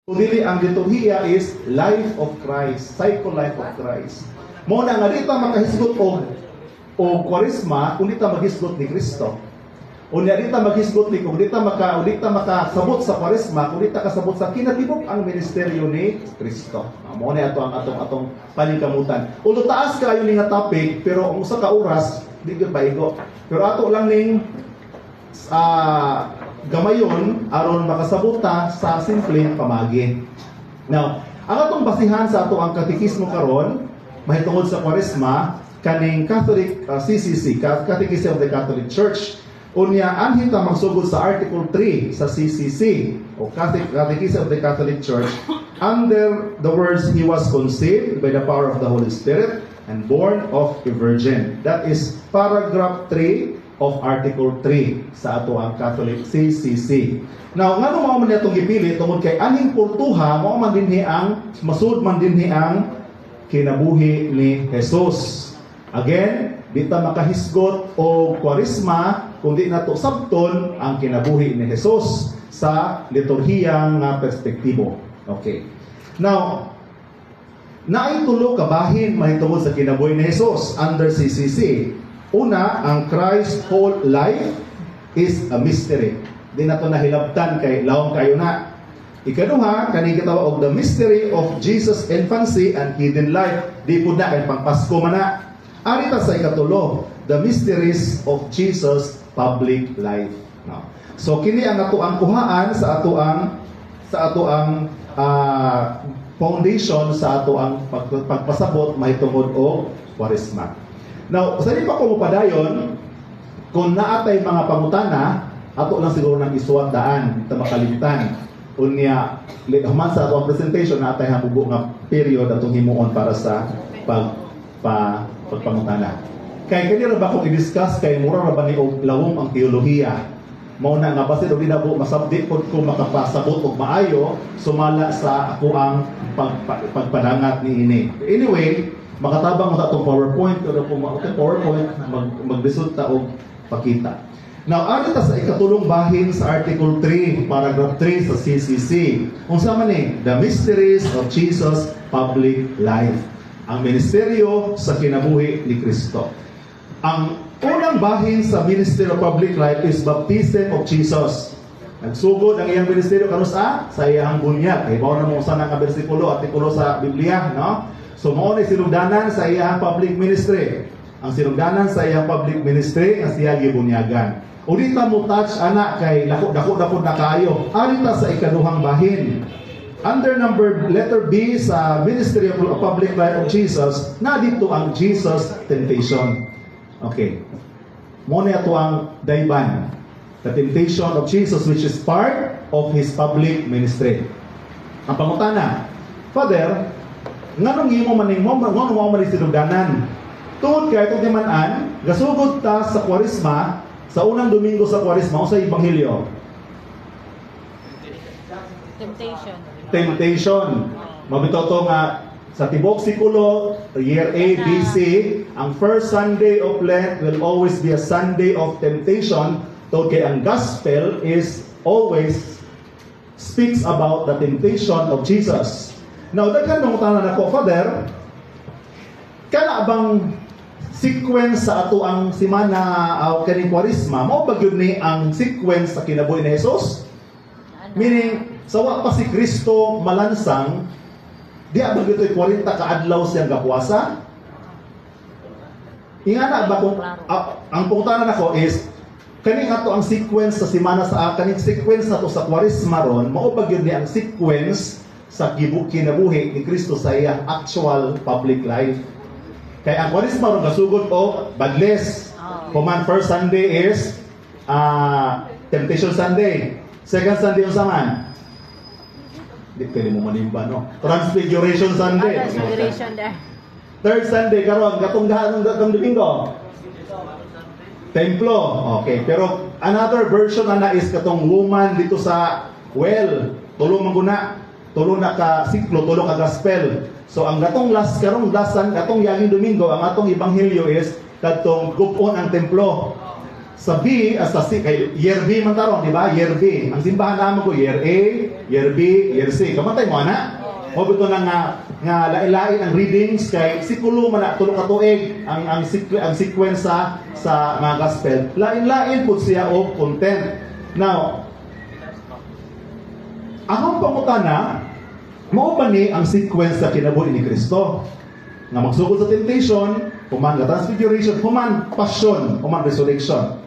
Dili ang liturhiya is life of Christ, cycle life of Christ. Mo na nga dito makahisgot o kwaresma kung dito maghisgot ni Kristo. O niya dito maghisgot ni kung dito makasabot sa kwaresma, kung dito kasabot sa kinatibok ang ministeryo ni Kristo. Mo na ato ang atong paningkamutan. Ulo taas kayo ni nga topic pero ang usa ka oras di gyud paigo. Pero ato lang ning gamayon aron makasabuta sa simpleng pamagi. Now, ang atong basihan sa ato ang katekismo karon mahitungod sa Kwaresma kaning Catholic CCC, Catechism of the Catholic Church. Unya anhin ta magsugod sa Article 3 sa CCC o Catechism of the Catholic Church under the words, "He was conceived by the power of the Holy Spirit and born of a virgin." That is paragraph 3 of Article 3 sa ato ang Catholic CCC. Now, ngano mao man itong gipili tungod kay aning kultuha mao man dinhi ang masud man dinhi ang kinabuhi ni Jesus. Again, di ta makahisgot o kwaresma kundi nato sabton ang kinabuhi ni Jesus sa liturhiyang perspektibo. Okay. Now, naay tulo ka bahin mahitungod sa kinabuhi ni Jesus under CCC. Una, ang Christ whole life is a mystery. Di na ito nahilabtan kay laong kayo na. Ikaduha, kaning gitawag og the mystery of Jesus' infancy and hidden life. Di po na kay pangpasko man na. Arita sa ikatulo, the mysteries of Jesus' public life. No. So kini ang ato ang kuhaan sa ato ang foundation sa ato ang pagpasabot mahitungod og Kwaresma. Now, sa pa ko mupadayon, kung naatay mga pangutana, ato lang siguro ng isuwang daan, ito makalimtan. Unya, human sa atong presentation, naatay hamubo nga period atong himuon para sa pagpangutana. Kaya kanina ba kung i-discuss kay mura ra ba ni lawom ang teolohiya? Mauna nga basit og dinabo masabdi pod ko makapasabot og maayo sumala sa ako ang pagpadangat ni ini. Anyway, makatabang mo sa itong PowerPoint pero kung PowerPoint magresulta o pakita. Now, arita sa ikatulong bahin sa Article 3, Paragraph 3 sa CCC. Kung sa man the mysteries of Jesus' public life. Ang ministeryo sa kinabuhi ni Kristo. Ang unang bahin sa Ministry of Public Life is Baptism of Jesus. Nagsugod ang iyang ministeryo karon sa iyang bunyag. Kay mao na mo sa nga bersikulo, artikulo sa Biblia, no? So mao ni sinugdanan sa iyang public ministry. Ang sinugdanan sa iyang public ministry nga siya gibunyagan. Ulita mo touch ana kay dako na kayo. Arita sa ikaduhang bahin. Under letter B sa Ministry of Public Life of Jesus, na dito ang Jesus temptation. Okay. Mo ni ato ang dayban. The temptation of Jesus which is part of His public ministry. Ang pangutana, Father, nganong imo maning mo man sinugdanan? Tungod kay itong timan-an, gasugod ta sa Kwaresma, sa unang Domingo sa Kwaresma, o sa Ebanghelyo? Temptation. Mabitoto nga sa tibok sikulo, year A, BC, ang first Sunday of Lent will always be a Sunday of temptation. Tungod kay ang gospel is always speaks about the temptation of Jesus. Now, daghan nung tanan ako, Father, kana bang sequence sa ato ang simana kaning Kwaresma, mao ba gyud ni ang sequence sa kinabuhi ni Jesus? Meaning, sawa pa si Kristo malansang, di ba gyud 40 ka adlaw siyang gapuasa? Ingana ba kung ang pungtanan ako is kaning ato ang sequence sa simana sa kaning sequence nato sa Kwaresma ron, mao ba gyud ni ang sequence sa kinabuhi ni Kristo sa iyang actual public life. Kaya ang Kwaresma ron kasugod o badless. Human first Sunday is Temptation Sunday. Second Sunday yung saman. Di pwede mo manimba, no? Transfiguration Sunday. Transfiguration there. Third Sunday, karon katong Domingo. Templo. Okay, pero another version na is katong woman dito sa well. Tulo maguna. Tulo na ka siklo, tulo ka gospel. So ang gatong katong yaging Domingo, ang atong ebanghelyo is katong gupon ang templo. Sa B, sa C, kay year B man taron, di ba? Year B. Ang simbahan naman ko, year A, year B, year C. Kamatay mo ana. O bito na nga lain-lain ang readings kay sikulo man na tulo ka tuig ang sequence sa mga gospel. Lain-lain pud siya og content. Now, ang pangutana mao ba ni ang sequence sa kinabuhi ni Kristo? Nga magsugod sa temptation, human nga transfiguration, human passion, human resurrection.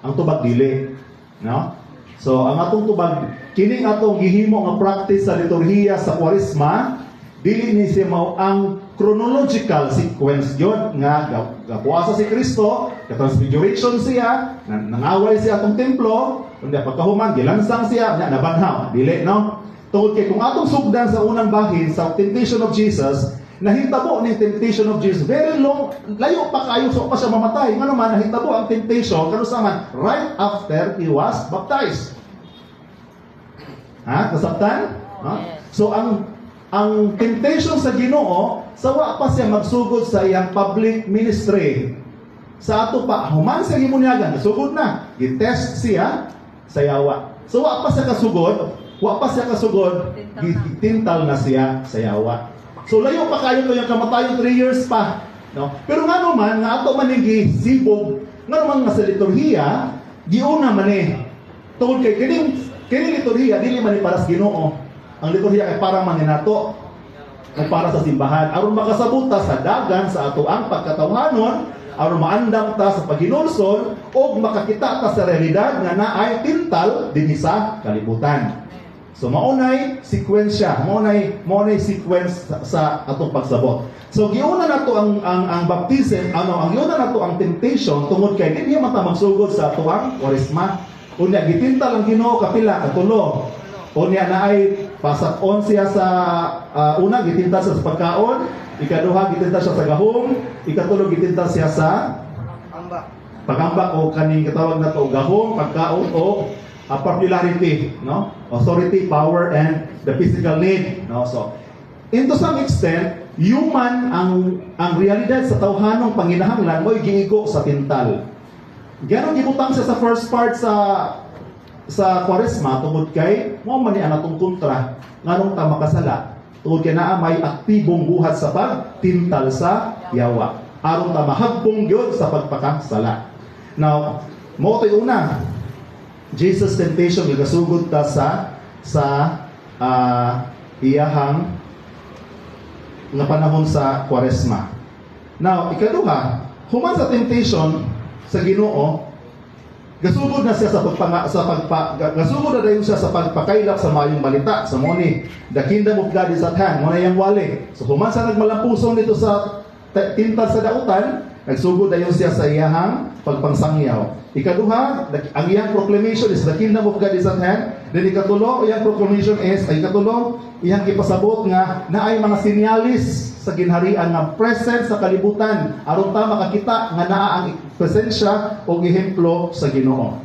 Ang tubag dili, no? So ang atong tubag kining atong gihimo nga practice sa liturhiya sa Kwaresma, dili ni siya mao ang chronological sequence yon nga gapuasa si Kristo, ka transfiguration siya, nangaway siya atong templo, unya pagkahuman gilansang siya, nya nabanhaw, dili no? Tungod kay kung atong sugdan sa unang bahin sa temptation of Jesus, nahitabo ni temptation of Jesus very long, layo pa kayo so pa siya mamatay. Ngano man nahitabo ang temptation kanu sa man right after he was baptized. Ha? Nasabtan? Ha? So ang temptation sa Ginoo sawa pa siya magsugod sa iyang public ministry. Sa ato pa human sa gimunyagan, nasugod na. Gitest siya sa yawa. So wa pa siya kasugod, gitintal na siya sa yawa. So layo pa kayo to yung kamatayon 3 years pa, no? Pero ngano man nga ato man gisibog, ngano man nga sa liturhiya, giuna man tungod kay kining liturhiya dili man para sa Ginoo. Ang liturhiya ay para man nato o para sa simbahan aron makasabot ta sa dagan sa ato ang pagkatawhanon, aron maandam ta sa paghinulsol o makakita ta sa realidad nga naay tintal dinhi sa kalibutan. So maunay sequensya, maunay sequence sa atong pagsabot. So giuna nato ang baptism, ang giuna nato ang temptation tungod kay dili man ta magsugod sa ato ang Kwaresma. Unya gitintal ang Ginoo kapila katulo. Unya naay pasat-on siya sa una gitintal siya sa pagkaon, ikaduha gitintal siya sa gahom, ikatulo gitintal siya sa pagambak o kaning gitawag nato gahom, pagkaon o popularity, no? Authority, power, and the physical need, no? So, into some extent, human ang realidad sa tawhanong panginahanglan mo'y giigo sa tintal. Ganon gibutang siya sa first part sa Kwaresma tungod kay mo man ni anatong kontra nganong ta makasala tungod kay naa may aktibong buhat sa pagtintal sa yawa aron ta mahagbong gyud sa pagpakasala. Now, mo to'y una Jesus temptation gigasugod ta sa iyahang nga panahon sa Kwaresma. Now, ikaduha, human sa temptation sa Ginoo, gasugod na siya gasugod na dayon siya sa pagpakaylap sa mayong balita sa moni. The kingdom of God is at hand. Mo na yang wali. So human sa nagmalampuson dito sa tintal sa dautan, nagsugod dayon siya sa iyahang pagpangsangyaw. Ikaduha, ang iyang proclamation is the kingdom of God is at hand. Then ikatulo, iyang proclamation is, iyang ipasabot nga na ay mga sinyalis sa ginharian nga present sa kalibutan aron ta makakita nga naa ang presensya o ehemplo sa Ginoo.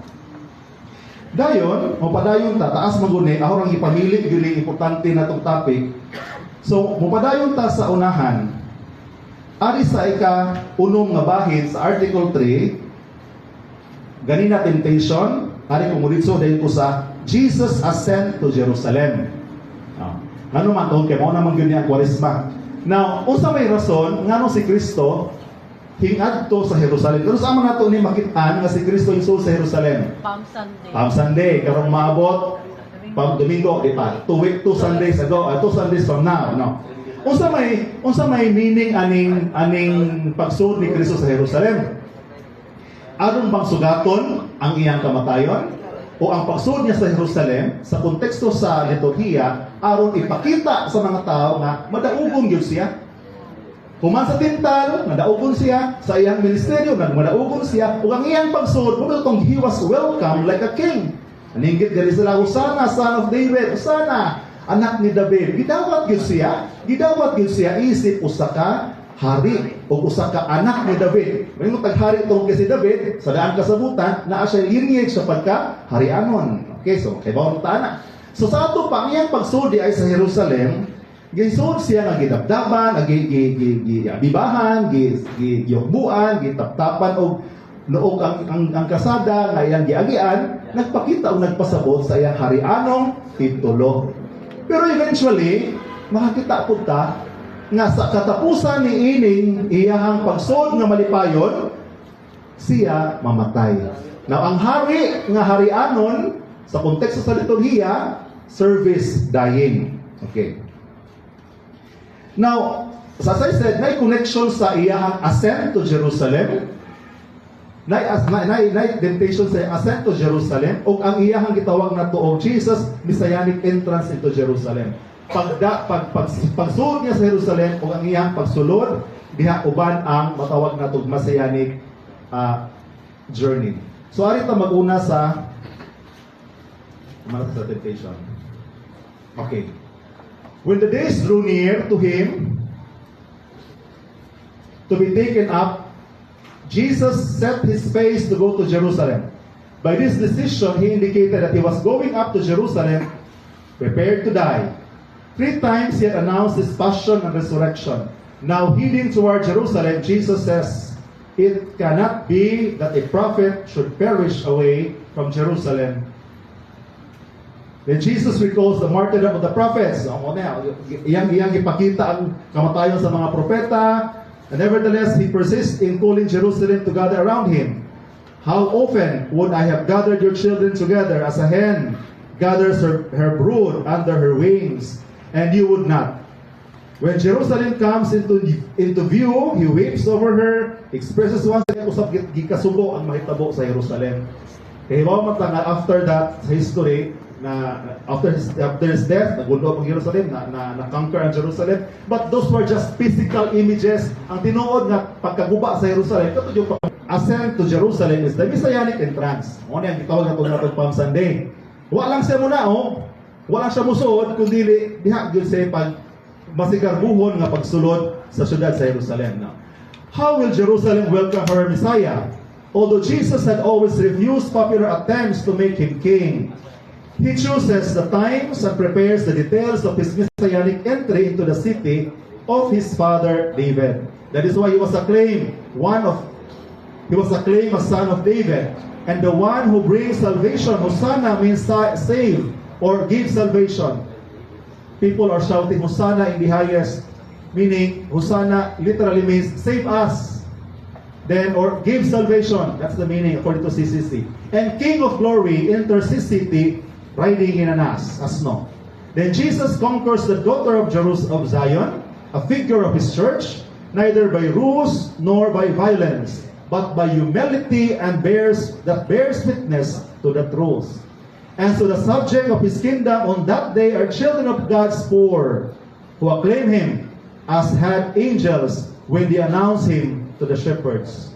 Dayon, mopadayon ta taas maguni ahor ang ipamili gyud importante natong topic. So, mopadayon ta sa unahan. Ari sa ika-unom nga bahin sa Article 3, ganina temptation, ari kumulitso dahil ko sa Jesus ascent to Jerusalem. Ano man to, kaya mo naman yun ang Kwaresma. Now, unsa may rason, ngano si Kristo hingadto sa Jerusalem. Pero sa man nato ni makitaan nga si Kristo insul sa Jerusalem. Palm Sunday. Karong maabot, Palm Domingo, di pa? 2 Sundays ago, 2 Sundays from now, no? Unsa may meaning aning pagsud ni Kristo sa Jerusalem? Aron bang sugaton ang iyang kamatayon? O ang pagsud niya sa Jerusalem sa konteksto sa liturhiya aron ipakita sa mga tao nga madaugon gyud siya. Human sa tintal, madaugon siya sa iyang ministeryo, madaugon siya ug ang iyang pagsud pumutong he was welcome like a king. Aninggit diri sila, Hosanna, son of David, Hosanna, anak ni David. Gidawat gyud siya isip usa ka hari o usa ka anak ni David. May taghari tungod kay si David sa daan kasabutan naa siya lineage sa pagka-harianon. Okay, so kay bawon ta na. So sa ato pa ang iyang pagsudi ay sa Jerusalem, gisud siya nga gidabdaban, giabibahan, giyokbuan, gitaptapan og noong ang kasada nga iyang giagian, nagpakita o nagpasabot sa iyang harianong titulo. Pero eventually, makakita po ta nga sa katapusan ni ining iyahang pagsud nga malipayon, siya mamatay. Now, ang hari nga harianon sa konteksto sa liturhiya, service dying. Okay. Now, as I said, may connection sa iyahang ascent to Jerusalem. Nay temptation sa ascent to Jerusalem o ang iyahang gitawag na to og Jesus Messianic entrance into Jerusalem. Pagsulod niya sa Jerusalem o ang iyahang pagsulod, diha uban ang matawag na to Messianic journey. So ari ta maguna sa temptation. Okay. When the days drew near to him to be taken up, Jesus set his face to go to Jerusalem. By this decision, he indicated that he was going up to Jerusalem, prepared to die. 3 times he had announced his passion and resurrection. Now heading toward Jerusalem, Jesus says, "It cannot be that a prophet should perish away from Jerusalem." Then Jesus recalls the martyrdom of the prophets. Iyang ipakita ang kamatayon sa mga propeta. And nevertheless, he persists in calling Jerusalem to gather around him. How often would I have gathered your children together as a hen gathers her brood under her wings, and you would not. When Jerusalem comes into view, he weeps over her, expresses once again usab gikasubo ang mahitabo sa Jerusalem. Kaya mo nga after that history, na after his death, nagundo ang Jerusalem, na conquer ang Jerusalem. But those were just physical images. Ang tinuod nga pagkaguba sa Jerusalem, ito yung ascent to Jerusalem is the Messianic entrance. Ano yung gitawag na ito na Palm Sunday. Walang siya muna, walang siya musuod, kundi diha yun siya pag masigarbuhon nga pagsulod sa syudad sa Jerusalem. Now, how will Jerusalem welcome her Messiah? Although Jesus had always refused popular attempts to make him king, he chooses the times and prepares the details of his messianic entry into the city of his father David. That is why he was acclaimed a son of David, and the one who brings salvation. Hosanna means save or give salvation. People are shouting Hosanna in the highest, meaning Hosanna literally means save us. Then, or give salvation. That's the meaning according to CCC. And King of Glory enters his city riding in an asno. Then Jesus conquers the daughter of Zion, a figure of his church, neither by rules nor by violence, but by humility and bears witness to the truth. And so the subject of his kingdom on that day are children of God's poor, who acclaim him as had angels when they announce him to the shepherds.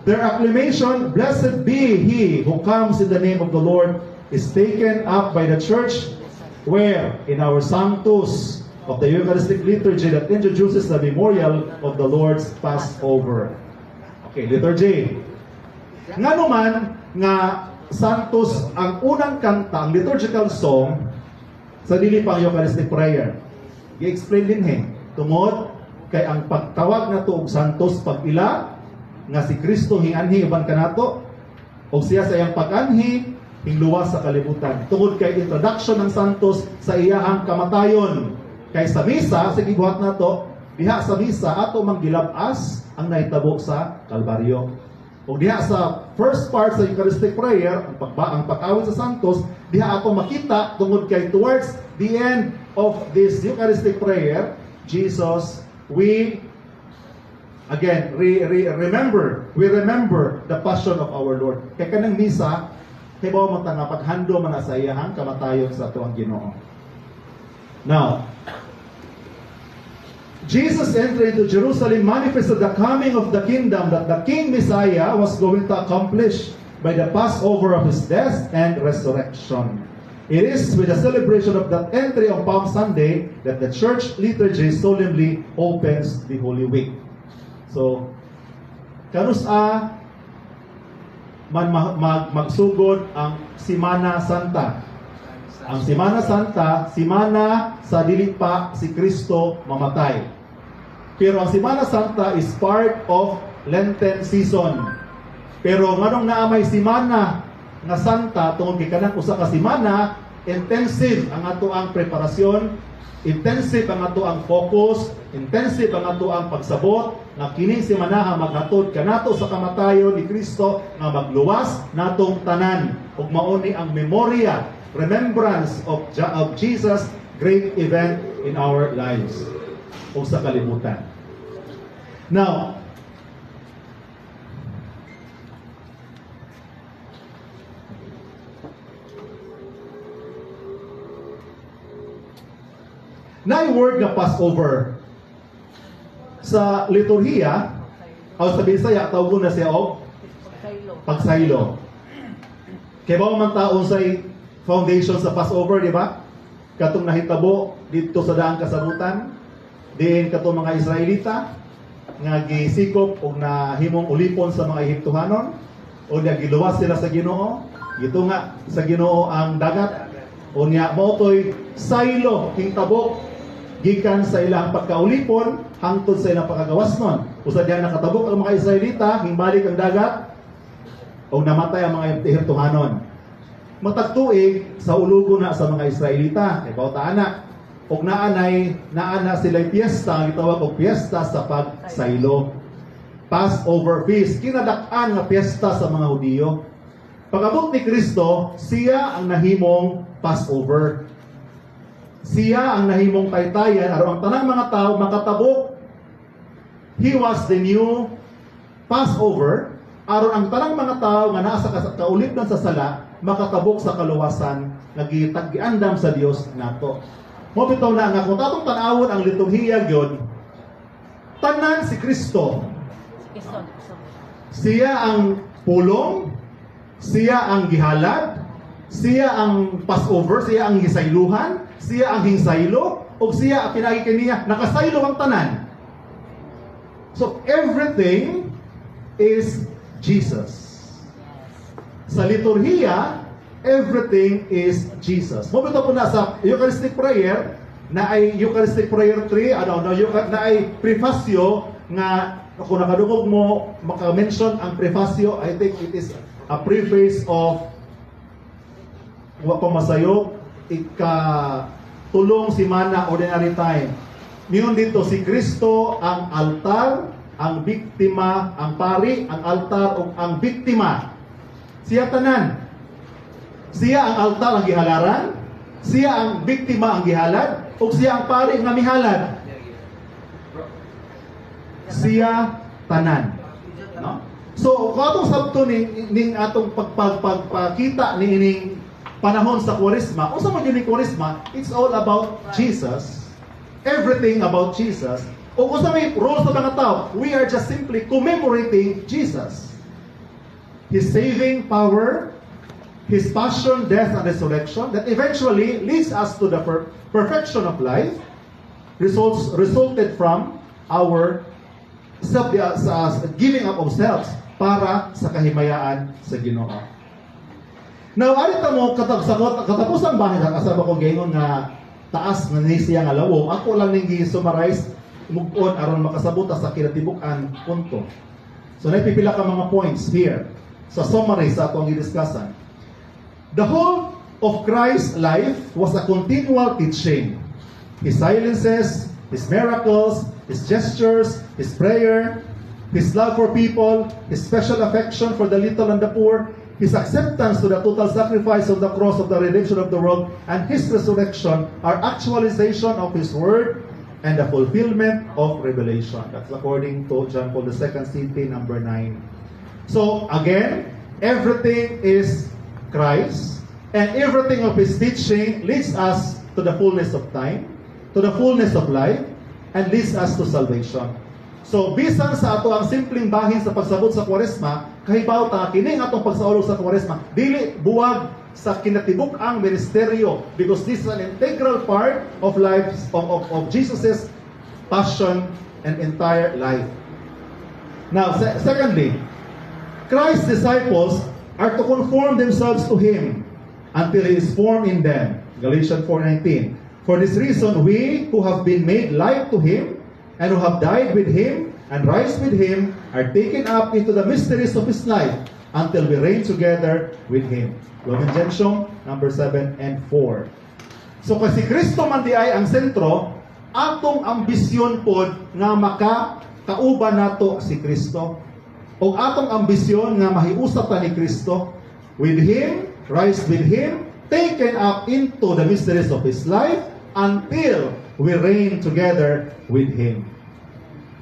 Their acclamation, "Blessed be he who comes in the name of the Lord," is taken up by the church, where in our Sanctus of the Eucharistic liturgy that introduces the memorial of the Lord's Passover. Okay, liturgy. Nga naman nga Sanctus ang unang kanta, ang liturgical song sa dili pang Eucharistic prayer. I-explain din tungod kay ang pagtawag na to og Santos pag-ila nga si Kristo hinganhi uban kanato o siya sa iyang pag-anhi hingluwas sa kalibutan. Tungod kay introduction ng Santos sa iyahang kamatayon. Kay sa misa, sa gibuhat na to, diha sa misa, ato manggilabas ang nahitabo sa Kalbaryo. O diha sa first part sa Eucharistic prayer, ang pag-awit sa Santos, diha ato makita, tungod kay towards the end of this Eucharistic prayer, Jesus, we remember the passion of our Lord. Kay kanang misa, kay bawa mo nga paghando man sa iyahang kamatayon sa tuwang Ginoo. Now, Jesus entering into Jerusalem manifested the coming of the kingdom that the King Messiah was going to accomplish by the Passover of his death and resurrection. It is with the celebration of that entry on Palm Sunday that the church liturgy solemnly opens the Holy Week. So, kanusa man magsugod ang Simana Santa. Ang Simana Santa, simana sa dili pa si Kristo mamatay. Pero ang Simana Santa is part of Lenten season. Pero nganong naamay simana nga Santa tungod kay kanang usa ka simana intensive ang ato ang preparasyon, intensive ang ato ang focus, intensive ang ato ang pagsabot, nga kining si manaha maghatod kanato sa kamatayon ni Kristo nga magluwas natong tanan, ug mauni ang memorya, remembrance of Jesus great event in our lives o sa kalibutan. Now, na word na Passover sa liturhiya o sa Bisaya tawag na siya og pagsaylo. Kaya ba man taon sa foundation sa Passover, di ba? Katong nahitabo dito sa daang kasabutan, diin katong mga Israelita nga gisikop og nahimong ulipon sa mga Ehiptohanon o giluwas sila sa Ginoo, gito nga sa Ginoo ang dagat o niya mao toy saylo king tabok gikan sa ilang pagkaulipon hangtod sa ilang pagkagawasnon. Usa diyan nakatabok ang mga Israelita, himbalik ang dagat o namatay ang mga Ehiptohanon. Matagtuig sa ulugo na sa mga Israelita, kay bawta ana og naana sila piyesta, ang gitawag og piyesta sa pagsaylo. Passover feast, kinadak-an nga piyesta sa mga Hudiyo. Pag-abot ni Kristo, siya ang nahimong Passover. Siya ang nahimong taytayan aron ang tanang mga tao makatabok. He was the new Passover aron ang tanang mga tao nga naa sa kaulipdan sa sala makatabok sa kaluwasan nga giandam sa Dios nato. Mo bitaw na nga kung tatong tan-awon ang liturhiya gyud, tanan si Kristo. Siya ang pulong, siya ang gihalad, siya ang Passover, siya ang gisayluhan, siya ang hinsaylo, o siya ang pinagikiniya, nakasaylo ang tanan. So, everything is Jesus. Sa liturhiya, everything is Jesus. Mabito po na sa Eucharistic Prayer, na ay Eucharistic Prayer 3, na ay prefasyo, nga kung nakadungog mo, maka-mention ang prefasyo, I think it is a preface of pamasayo, ikatulong simana ordinary time. Miyon dito si Kristo ang altar, ang biktima, ang pari, ang altar o ang biktima. Siya tanan. Siya ang altar ang gihalaran, siya ang biktima ang gihalad, o siya ang pari nga mihalad. Siya tanan. No? So, kung atong sabto ning atong pagpakita ni ining panahon sa Kwaresma, kung sa mga Kwaresma, it's all about Jesus. Everything about Jesus. O kung sa may role sa mga tao, we are just simply commemorating Jesus. His saving power, His passion, death, and resurrection that eventually leads us to the perfection of life, resulted from our giving up of selves para sa kahimayaan sa Ginoo. Now, alita mo, katapusang bahin, kasama ko gayon nga taas na siya nga lawong, ako lang nang gi-summarize, mug-on aron makasabot sa kinatibukan punto. So, naipipila ka mga points here sa summary sa atong gidiskussan. The whole of Christ's life was a continual teaching. His silences, His miracles, His gestures, His prayer, His love for people, His special affection for the little and the poor, His acceptance to the total sacrifice of the cross of the redemption of the world, and His resurrection are actualization of His word and the fulfillment of Revelation. That's according to John Paul II, CT number 9. So, again, everything is Christ, and everything of His teaching leads us to the fullness of time, to the fullness of life, and leads us to salvation. So, bisan sa ato ang simpleng bahin sa pagsabot sa Kwaresma, kahibaw ta kining atong pagsaulog sa Kwaresma, dili buwag sa kinatibuk-ang ministeryo, because this is an integral part of life of Jesus's passion and entire life. Now, secondly, Christ's disciples are to conform themselves to Him until He is formed in them. Galatians 4:19. For this reason, we who have been made like to Him and who have died with Him and rise with Him are taken up into the mysteries of His life. until we reign together with Him. Laudato number 7 and 4. So kasi Kristo man di ay ang sentro, atong ambisyon pod nga makakauban nato si Kristo. O atong ambisyon nga mahiusap ta ni Kristo, with Him, rise with Him, taken up into the mysteries of His life, until we reign together with Him.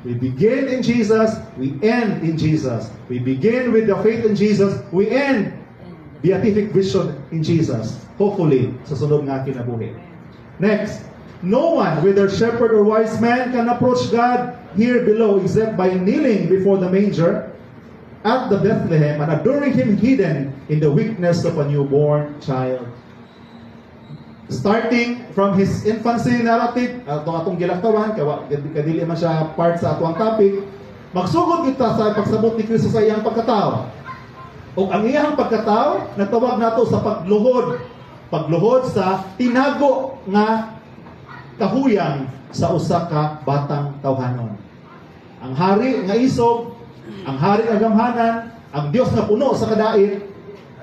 We begin in Jesus, we end in Jesus. We begin with the faith in Jesus, we end beatific vision in Jesus. Hopefully, sa sunod nga kinabuhi. Next, no one, whether shepherd or wise man, can approach God here below except by kneeling before the manger at the Bethlehem and adoring Him hidden in the weakness of a newborn child. Starting from His infancy narrative, atong gilaktawan, kadili man siya part sa atong topic, magsugod kita sa pagsabot ni Kristo sa iyang pagkatao. O ang iyang pagkatao, natawag nato sa pagluhod sa tinago nga kahuyang sa usa ka batang tawhanon. Ang hari nga isog, ang hari nga gamhanan, ang Dios nga puno sa kadait,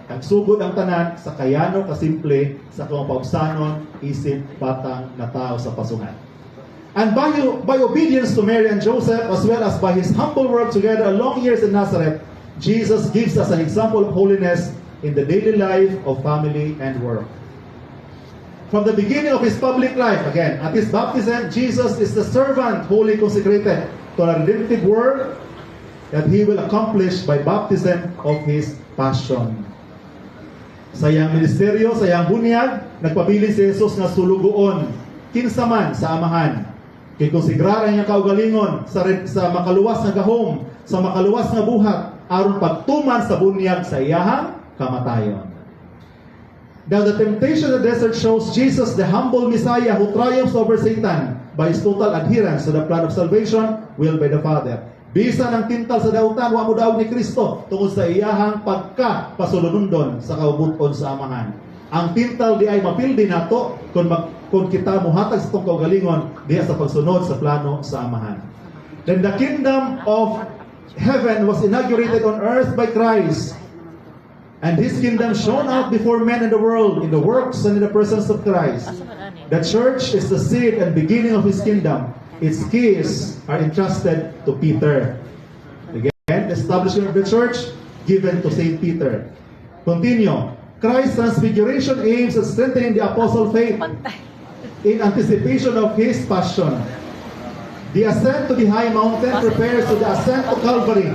nagsugod ang tanan sa kayano kasimple sa kumapagsanon isip batang na tao sa pasungan. And by obedience to Mary and Joseph, as well as by His humble work together long years in Nazareth, Jesus gives us an example of holiness in the daily life of family and work. From the beginning of His public life, again, at His baptism, Jesus is the servant wholly consecrated to a redemptive work that He will accomplish by baptism of His passion. Sa iyang ministeryo, sa iyang bunyag, nagpabilin si Jesus nga sulugoon kinsa man sa amahan. Kay konsegrara niya kaugalingon sa makaluwas nga gahom, sa makaluwas nga buhat, aron pagtuman sa bunyag sa iyahang kamatayon. Now the temptation of the desert shows Jesus, the humble Messiah who triumphs over Satan by His total adherence to the plan of salvation willed by the Father. Bisan ang tintal sa dautan, wa mo daog ni Kristo tungod sa iyahang pagka-pasulunundon sa kaubuton sa amahan. Ang tintal di ay mapildi nato kung kita muhatag sa itong kaugalingon diya sa pagsunod sa plano sa amahan. Then the kingdom of heaven was inaugurated on earth by Christ. And His kingdom shone out before men in the world in the works and in the presence of Christ. The church is the seed and beginning of His kingdom. Its keys are entrusted to Peter. Again, establishment of the church given to Saint Peter. Continue. Christ's transfiguration aims at strengthening the apostle faith in anticipation of His passion. The ascent to the high mountain prepares to the ascent to Calvary.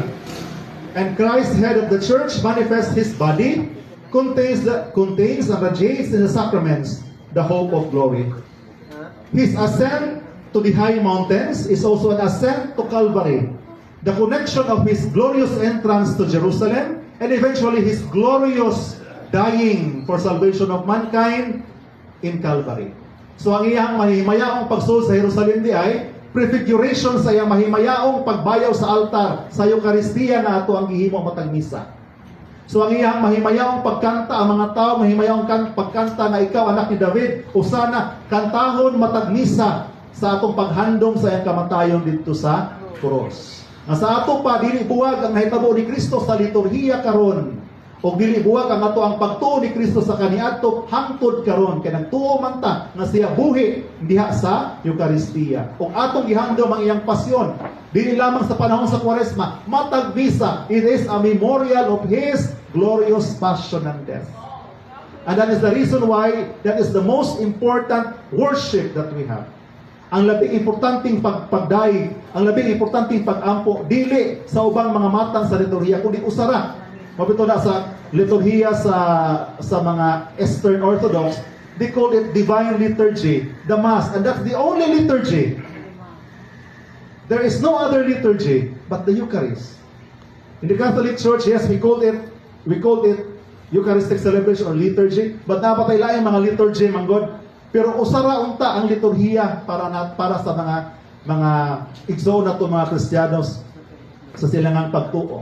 And Christ, head of the church, manifests His body, contains and radiates in the sacraments the hope of glory. His ascent to the high mountains is also an ascent to Calvary, the connection of His glorious entrance to Jerusalem, and eventually His glorious dying for salvation of mankind in Calvary. So ang iyang mahimayaong pagsulod sa Jerusalem di ay prefiguration sa iyang mahimayaong pagbayaw sa altar sa Eucharistia na ato ang gihimo matag misa. So ang iyang mahimayaong pagkanta, ang mga tao mahimayaong pagkanta na ikaw anak ni David, usana kantahon matag misa sa atong paghandom sa iyang kamatayon dito sa krus. Nga sa ato pa dili buwag ang nahitabo ni Kristo sa liturhiya karon, o dili buwag ang ato ang pagtuo ni Kristo sa kaniadto hangtod karon kay nagtuo man ta nga siya buhi diha sa Eucharistia. Ug atong gihandom ang iyang pasyon dili lamang sa panahon sa Kwaresma, matag misa, it is a memorial of His glorious passion and death. And that is the reason why that is the most important worship that we have. Ang labing importanteng pagdaig, ang labing importanteng pagampo, dili sa ubang mga matang sa liturhiya, kundi usara. Mabito na sa liturhiya sa mga Eastern Orthodox, they call it divine liturgy, the Mass, and that's the only liturgy. There is no other liturgy but the Eucharist. In the Catholic Church, yes, we call it Eucharistic celebration or liturgy, but napatay laing mga liturgy, manggod. Pero usara unta ang liturhiya para sa mga igsoon nato mga Kristiyanos sa silangang pagtuo.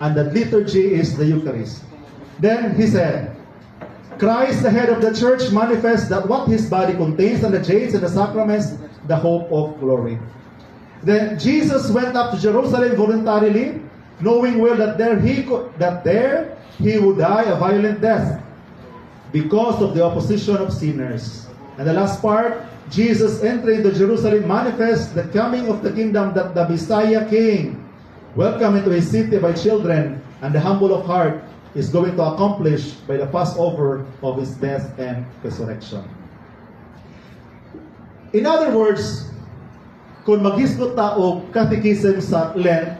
And the liturgy is the Eucharist. Then he said, Christ, the head of the church, manifests that what His body contains and the jades and the sacraments, the hope of glory. Then Jesus went up to Jerusalem voluntarily knowing well that there he would die a violent death because of the opposition of sinners. And the last part, Jesus entering into Jerusalem manifests the coming of the kingdom, that the Messiah King, welcome into his city by children and the humble of heart, is going to accomplish by the Passover of his death and resurrection. In other words, kung maghisgot ta og catechism sa Lent,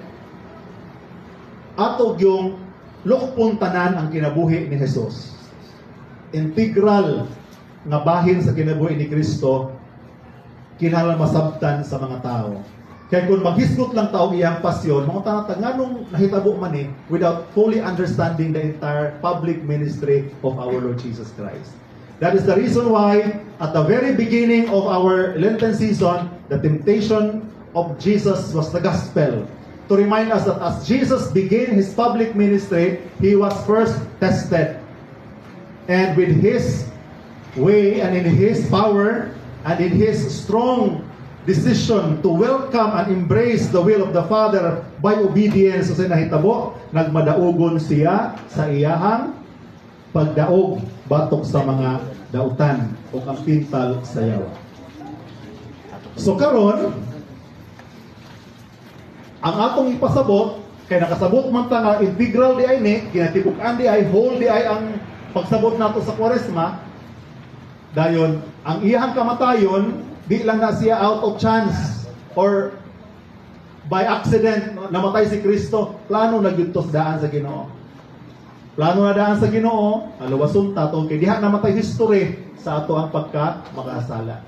atog yung lukpon tanan ang kinabuhi ni Jesus. Integral nga bahin sa kinabuhi ni Kristo, kinahanglan masabtan sa mga tao. Kaya kung maghisgot lang tao iyang pasyon, mga tanatag nganong nahitabo man without fully understanding the entire public ministry of our Lord Jesus Christ. That is the reason why at the very beginning of our Lenten season, the temptation of Jesus was the gospel. To remind us that as Jesus began his public ministry, he was first tested. And with his way and in his power and in his strong decision to welcome and embrace the will of the Father by obedience, so nahitabo, nagmadaugon siya sa iyahang pagdaog batok sa mga dautan o ang pintal sa yawa. So karon, ang atong ipasabot, kay nakasabot man ta nga integral di ay ni, kinatibuk-an di ay, whole di ay ang pagsabot nato sa Kwaresma, dayon, ang iyang kamatayon, di lang na siya out of chance or by accident namatay si Kristo. Plano na gyudtos daan sa Ginoo. Plano na daan sa Ginoo, alawason tatong kay diha namatay history sa ato ang pagka-makasala.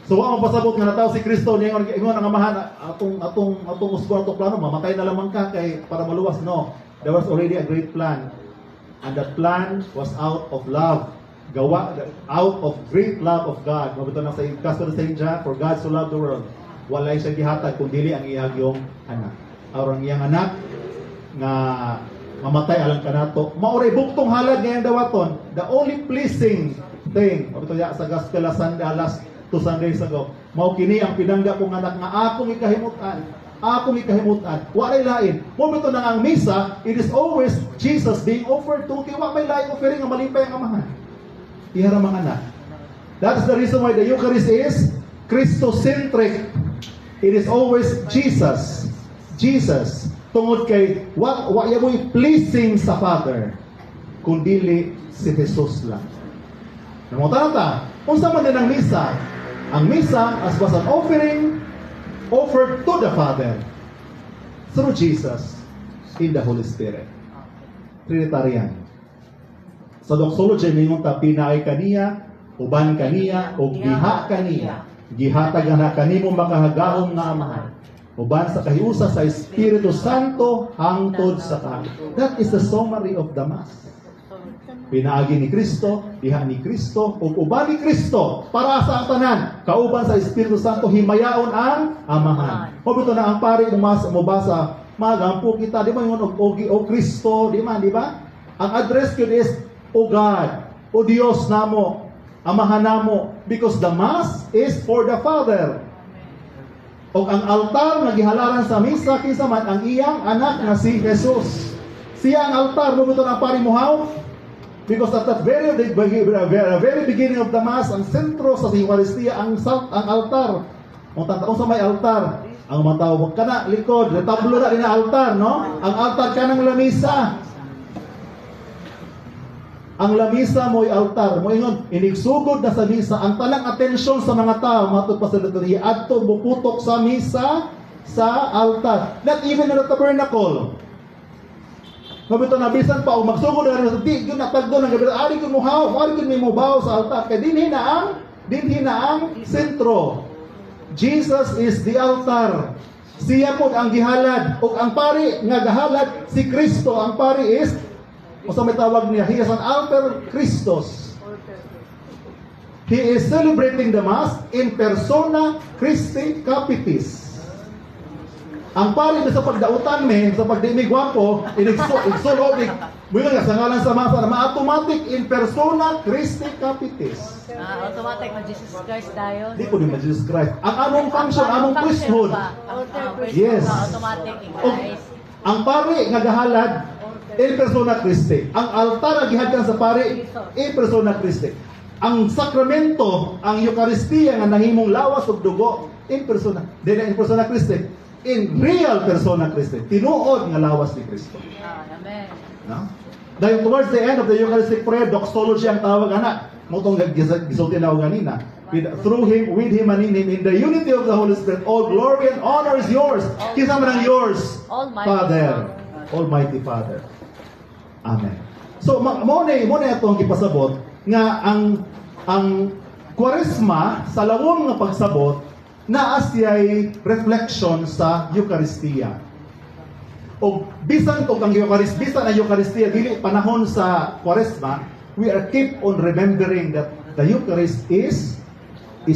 So ang pasabot nga nataw si Kristo niya ingon ang amahan atong usbon atong plano mamatay na lamang ka kay para maluwas. No, there was already a great plan, and that plan was out of love. Gawa out of great love of God. Mabito na sa Gospel of St. John, for God so loved the world, walay siya gihatag kung dili ang iyang yung anak. Aron ang iyang anak nga mamatay alang kanato. Maoray buktong halad ngayong dawaton. The only pleasing thing, mabito ya sa Gospel of Sunday last 2 Sundays ago, mao kini ang pinangga kong anak nga akong ikahimutan. Akong ikahimutan. Walay lain. Mabito na ang misa, it is always Jesus being offered to tiwa may lain offering nga malimpay ang amahan. Ihara mga anak. That's the reason why the Eucharist is Christocentric. It is always Jesus. Jesus. Tungod kay what yamoy pleasing sa Father, kundili si Jesus lang. Namunta ta, unsa man din ang misa? Ang misa as was an offering offered to the Father through Jesus in the Holy Spirit. Trinitarian. Sa doxology ningon ta pinaay kaniya, uban kaniya, ug diha kaniya. Gihatag na kanimo makahagahom nga amahan. Uban sa kahiusa sa Espiritu Santo hangtod sa kahago. That is the summary of the Mass. Pinaagi ni Kristo, diha ni Kristo, ug uban ni Kristo para sa tanan. Kauban sa Espiritu Santo himayaon ang amahan. Mabito na ang pari mubasa, magampo kita, di ba yun, o Kristo, di ba? Ang address yun is O God, O Diyos namo, Amahan namo, because the Mass is for the Father. O ang altar na gihalaran sa misa, kinsa man ang iyang anak na si Jesus. Siya ang altar, bumito na parimuhaw. Because at that very beginning of the Mass, ang sentro sa Eucharistia, ang altar. Kung tantaon sa may altar, ang matawag ka na, likod, retablo na rin na altar, no? Ang altar ka ng lamisa. Ang lamisa mo'y altar. Mo ingon, inigsugod na sa misa. Ang talang atensyon sa mga tao, matod pa sa liturhiya, adto buputok sa misa, sa altar. Not even in the tabernacle. Mabito na bisan pa, o magsugod na rin sa di, yun natagdo ng gabi. Ari ko muhaw, ari ko may mubaw sa altar. Kaya dinhi na ang sentro. Jesus is the altar. Siya po ang gihalad. O ang pari nga gahalad, si Kristo. Ang pari is, o sa may tawag niya, he is an altar Christos. He is celebrating the Mass in persona Christi Capitis. Ang pari sa pagdautan sa pagdimig wapo, inigsulobig, muna nga, sa ngalan sa Masa, na ma-automatic in persona Christi Capitis. Automatic na Jesus Christ tayo. Di ko din Jesus Christ. Ang among function, among priesthood. Yes. Yes. Automatic in Christ. Ang pari nga gahalad in persona Christi. Ang altar nga gihadkan sa pari in persona Christi. Ang sakramento, ang Eucharistia nga nahimong lawas ug dugo in persona, dili in persona Christi, in real persona Christi. Tinuod nga lawas ni Kristo. Amen. No? Dahil towards the end of the Eucharistic prayer, doxology ang tawag ana. Motong gisulti na ako ganina. Through Him, with Him, and in Him, in the unity of the Holy Spirit, all glory and honor is yours. Kinsa man ang yours? Almighty Father. Almighty Father. Amen. So, mo na itong gipasabot nga ang Kwaresma sa lawom nga pagsabot naa siya'y reflection sa Eucharistia. O bisan to ang bisan ang Eucharistia dili panahon sa Kwaresma, we are keep on remembering that the Eucharist is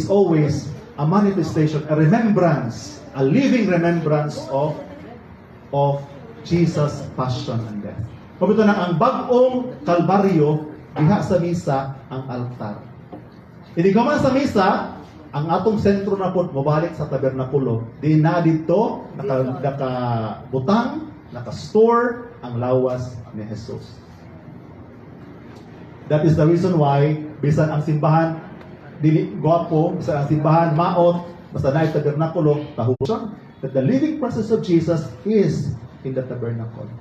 always a manifestation, a remembrance, a living remembrance of Jesus' passion and death. Pabito na ang bag-ong Kalbaryo diha sa misa ang altar. Hindi ka man sa misa, ang atong sentro na po, mabalik sa tabernakulo, di na dito, nakabutang, nakastore ang lawas ni Jesus. That is the reason why, bisan ang simbahan, dili gwapo, bisan ang simbahan, maot, basta na yung tabernakulo, tahuson, that the living presence of Jesus is in the tabernacle.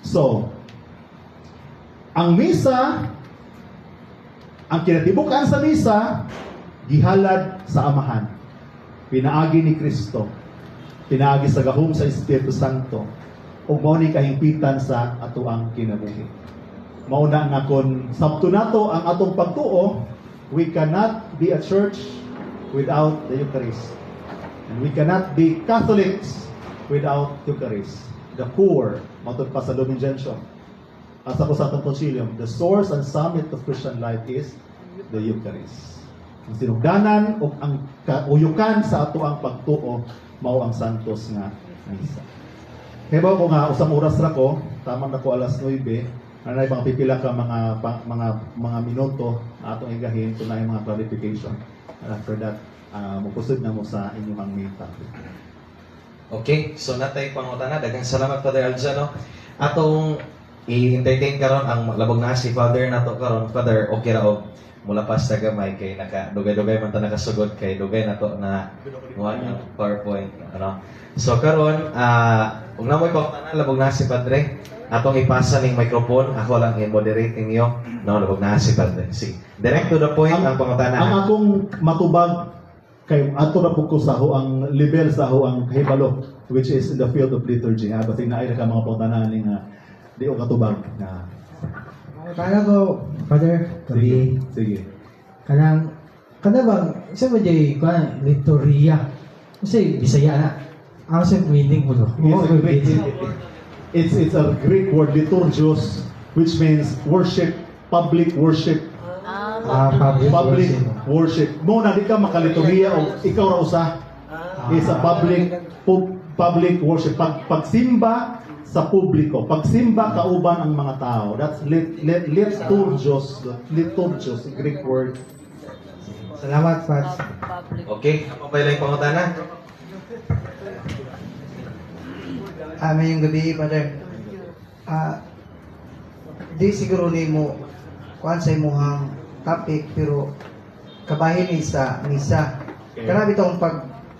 So, ang misa, ang kinatibukan sa misa, gihalad sa Amahan. Pinaagi ni Kristo. Pinaagi sa gahom sa Espiritu Santo. O mao ni kahimpitan sa atuang kinabuhi. Mauna nga kung sabto nato ang atong pagtuo, we cannot be a church without the Eucharist. And we cannot be Catholics without Eucharist. The core, matod pa sa Lumen Gentium. Asa ko sa atong concilium, the source and summit of Christian life is the Eucharist. Ang sinugdanan o ang kauyukan sa ato ang pagtuo mao ang santos nga misa. Kaya ko nga usang oras ra ko, tamang na ko alas 9, na pang pipila ka mga minuto na atong igahin tunay mga clarification. And after that, mupusod na mo sa inyong main topic. Okay, so natay pangutana. Daghang salamat Father Aljano. Atong i-entertain karon ang labog na si Father nato karon. Father, okay ra og mula pa sa gamay kay naka dugay-dugay man ta nakasugod kay dugay nato na one yung PowerPoint ano. So karon ug namoy pangutana labog na si Padre. Atong ipasa ning microphone, ako lang i-moderate ninyo. No, labog na si Padre. Sige. Direct to the point ang pangutana. Ang akong matubag kay ato na po ko sa ho ang level sa ho ang hibalo, which is in the field of liturgy. Bating na ay ka mga pangutanan ning di o katubag na Kaya ko, Father, gabi. Sige. Kanang bang, isa ba jay, liturgia. Kasi, Bisaya na. Ang sa meaning mo, no? It's a Greek word, liturgios, which means worship, public worship. Public worship. Muna di ka makaliturgia o ikaw ra usa. Is a public worship. Pagsimba sa publiko. Pagsimba kauban ang mga tao. That's liturgios. Liturgios, Greek word. Salamat, Pat. Okay, ano pa yung pangutana? Ngayong gabi, Father. Di siguro ni mo kuan sa imuhang topic pero kabahin ni sa misa. Okay. Grabe tong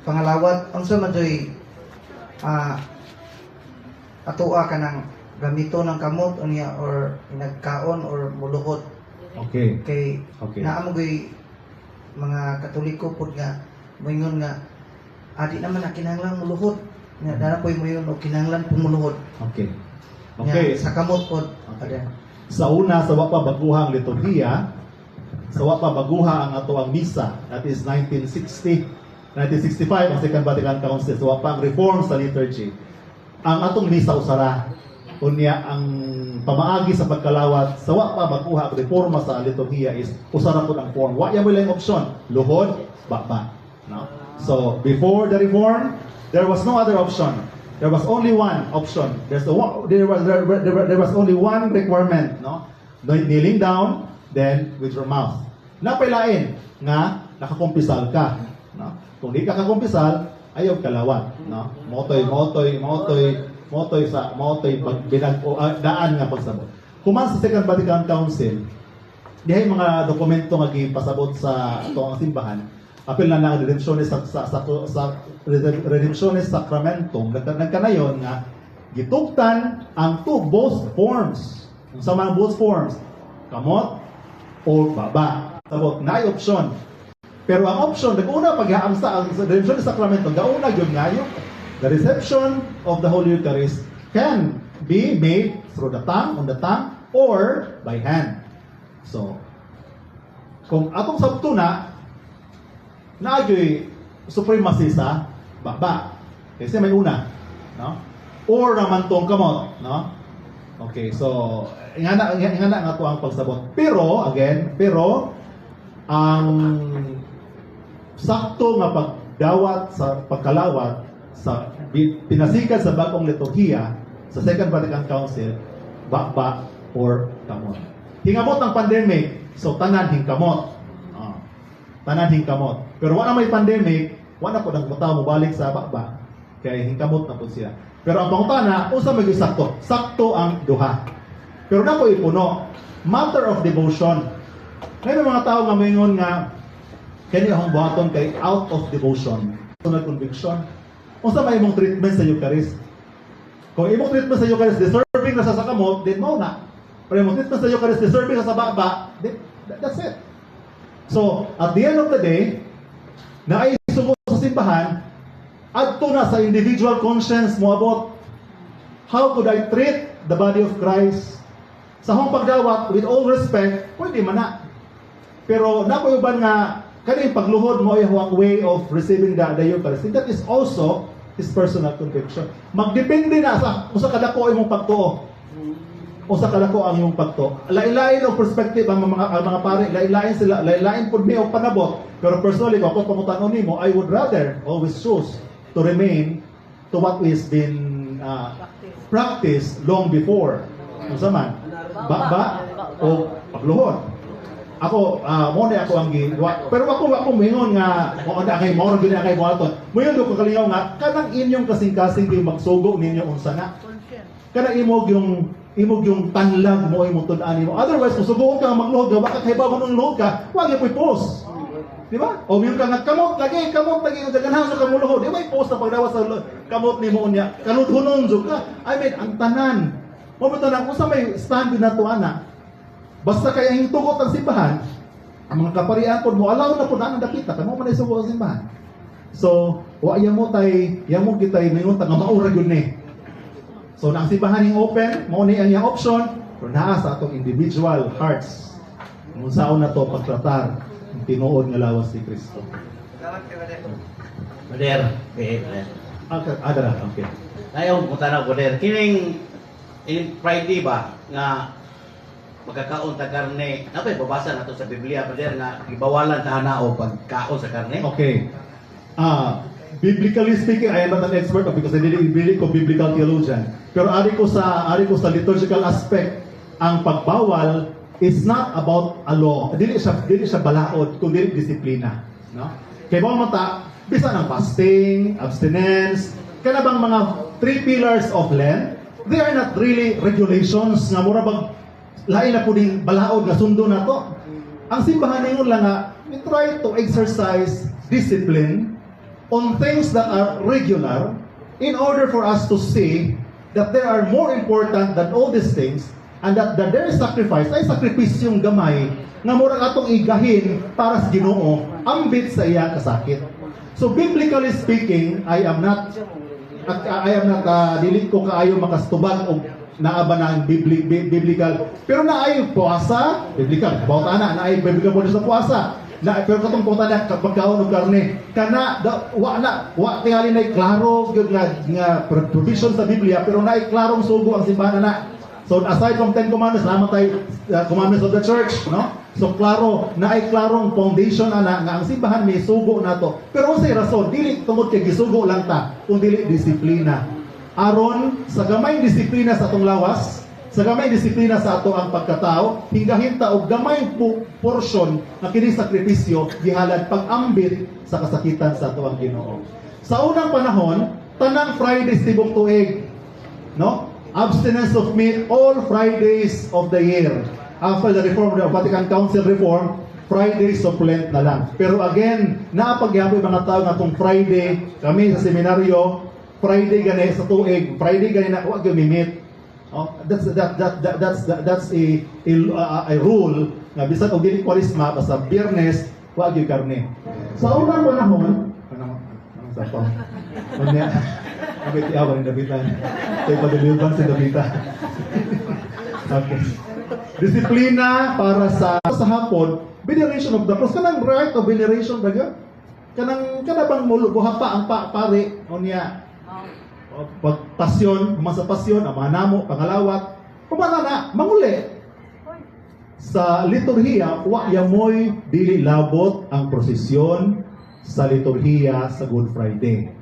pangalawat ang sa majoy atoa ka ng gamito ng kamot unya or nagkaon or muluhot. Okay. Kay Okay. naamoy mga Katoliko pud nga moingon nga adi naman na kinahanglan muluhot. Nga dara poy moyon og kinahanglan pumuluhot. Okay. Okay. Okay. Sa kamot pod. Okay. Sa una, sa wapa baguha ang liturhiya, sa wapa baguha ang ato ang misa, that is 1960, 1965 ang Second Vatican Council, sa wapa ang reform sa liturgy. Ang atong misa usara, unya ang pamaagi sa pagkalawat, sa wapa baguha ang reforma sa liturhiya is usara po ang form. Wa ya mo lang option, luhod, baba. No? So, before the reform, there was no other option. There was only one option. There was only one requirement, no? Kneeling down, then with your mouth. Napailain nga nakakumpisal ka, no? Kung di ka kakumpisal, ayaw kalawat, no? Motoy daan nga pagsabot. Kuman sa Second Vatican Council, dihay mga dokumento nga gipasabot sa atong simbahan. Apil na ng Redemptionis Redemptionis Sacramentum, nagkanayon nga gitugtan ang both forms. Sa mga both forms, kamot o baba. Sabot, na option. Pero ang option, nag-una pag-aamsa ang Redemptionis Sacramentum, gauna yun nga yung the reception of the Holy Eucharist can be made through the tongue, on the tongue, or by hand. So, kung atong sabto na supremacy sa baba. Kasi may una, no? Or naman tong kamot, no? Okay, so ingana nga to ang pagsabot. Pero ang sakto nga pagdawat sa pagkalawat sa pinasikat sa bagong liturhiya sa Second Vatican Council, baba or kamot. Hingamot ang pandemic, so tanan hingkamot. Tanan hingkamot. Pero wala may pandemic, wala po nang mutaw mo balik sa baba. Kaya hingkamot na po siya. Pero ang pangutana, unsa may sakto? Sakto ang duha. Pero na po ipuno, matter of devotion. May mga tao nga mayngon nga kani akong buhaton kay out of devotion. Sunod conviction. Unsa may imong treatment sa Eucharist? Kung imong treatment sa Eucharist deserving na sa kamot, then mo na. Pero imong treatment sa Eucharist deserving na sa baba, then that's it. So, at the end of the day, na ay sugo sa simbahan, adto na sa individual conscience mo abot, how could I treat the body of Christ? Sa hong pagdawat, with all respect, pwede man na. Pero napayuban nga, kaning pagluhod mo ay ang way of receiving the Eucharist. That is also his personal conviction. Magdepende na sa kung sa kadako imong pagtuo. O sa kadako ang imong pagtuo. Lain-lain ang perspective ang mga pare, lain-lain sila, lain-lain pud mi og panabot. Pero personally, ako pamutan nimo, I would rather always choose to remain to what is been practiced long before. Unsa man? Baba o pagluhod. Ako mo na ako ang pero ako mingon nga mo na kay mo gina kay Walton. Moyon ko kalingaw nga kanang inyong kasing-kasing kay magsugo ninyo unsa na. Kana imog yung tanlag mo imong tud-an mo. Otherwise kung subuon ka magluhod ka baka kay bago nung luhod ka, wa gyud post. Di ba? O miyon ka nga kamot lagi ang daganhan sa kamuluhod. Di ba i-post na pagdawa sa kamot nimo unya. Kaludhunon jud ka. I mean ang tanan. Mo bitaw na kung sa may stand na to ana. Basta kaya hintugot ang simbahan, ang mga kaparian po mo, alaw na po na ang dakita, kamo man isugo ang simbahan. So, wa mo kitay mingon nga maura gyud ni. So, na ang simbahan yung open, mo ni ang option, pero naa sa atong individual hearts. Kung saan na to pagtratar ang tinuod nga lawas ni Kristo. Brother, Adara, okay. ayaw mo tanaw, brother. Kining in Friday ba nga magkakaon ta karne, napay babasa nato sa Biblia, brother, nga gibawalan ta na o pagkaon sa karne. Okay. Biblically speaking, I am not an expert because I didn't ko biblical theologian. Pero ari ko sa liturgical aspect, ang pagbawal is not about a law. Dili siya balaod, kundi disiplina, no? Kay mga mata, bisa ng fasting, abstinence, kana bang mga 3 pillars of Lent, they are not really regulations nga mura bag lain na po din balaod nga sundo na to. Ang simbahan ningon lang nga, we try to exercise discipline on things that are regular in order for us to see that they are more important than all these things and that their sacrifice ay sakripisyong gamay nga mura atong igahin para sa Ginoo ambit sa iya kasakit. So biblically speaking, I am not dili ko kaayo makastubag og naa ba na ang biblical, pero naay puasa biblical bawta na naay biblical po sa puasa na, pero katong puta na pagkaon og karne kana wa tingali na klaro gyud nga provision sa Biblia, pero naay klarong sugo ang simbahan na. So aside from 10 commandments, naman tayo commandments of the church, no? So klaro naay klarong foundation ana nga ang simbahan may sugo nato. Pero unsay rason dili tungod kay gisugo lang ta, kung dili disiplina. Aron sa gamay disiplina sa atong lawas, sa gamay disiplina sa ato ang pagkatao, hingahinta og gamay portion nga kini sakripisyo gihalad pag-ambit sa kasakitan sa ato ang Ginoo. Sa unang panahon, tanang Fridays tibok tuig. No? Abstinence of meat all Fridays of the year. After the reform of the Vatican Council reform, Fridays of Lent na lang. Pero again, naapagyapoy mga tao nga itong Friday, kami sa seminaryo, Friday gani sa tuig, Friday gani na huwag yung mimit. Oh, that's a rule nga bisan og dili kwarisma basta Biyernes huwag yung karne. Sa unang panahon, anong sa pa? Unya, abit yawan ng dabitan. Tayo padiliban sa dabitan. Okay. Disiplina para sa hapon, veneration of the cross. Kanang right of veneration daga. Kanang bang buha pa ang pare unya. Pagpasyon, sa pasyon, ang mga namo, pangalawat, pumana na, manguli. Sa liturhiya, wa yamoy dili labot ang prosesyon sa liturhiya sa Good Friday.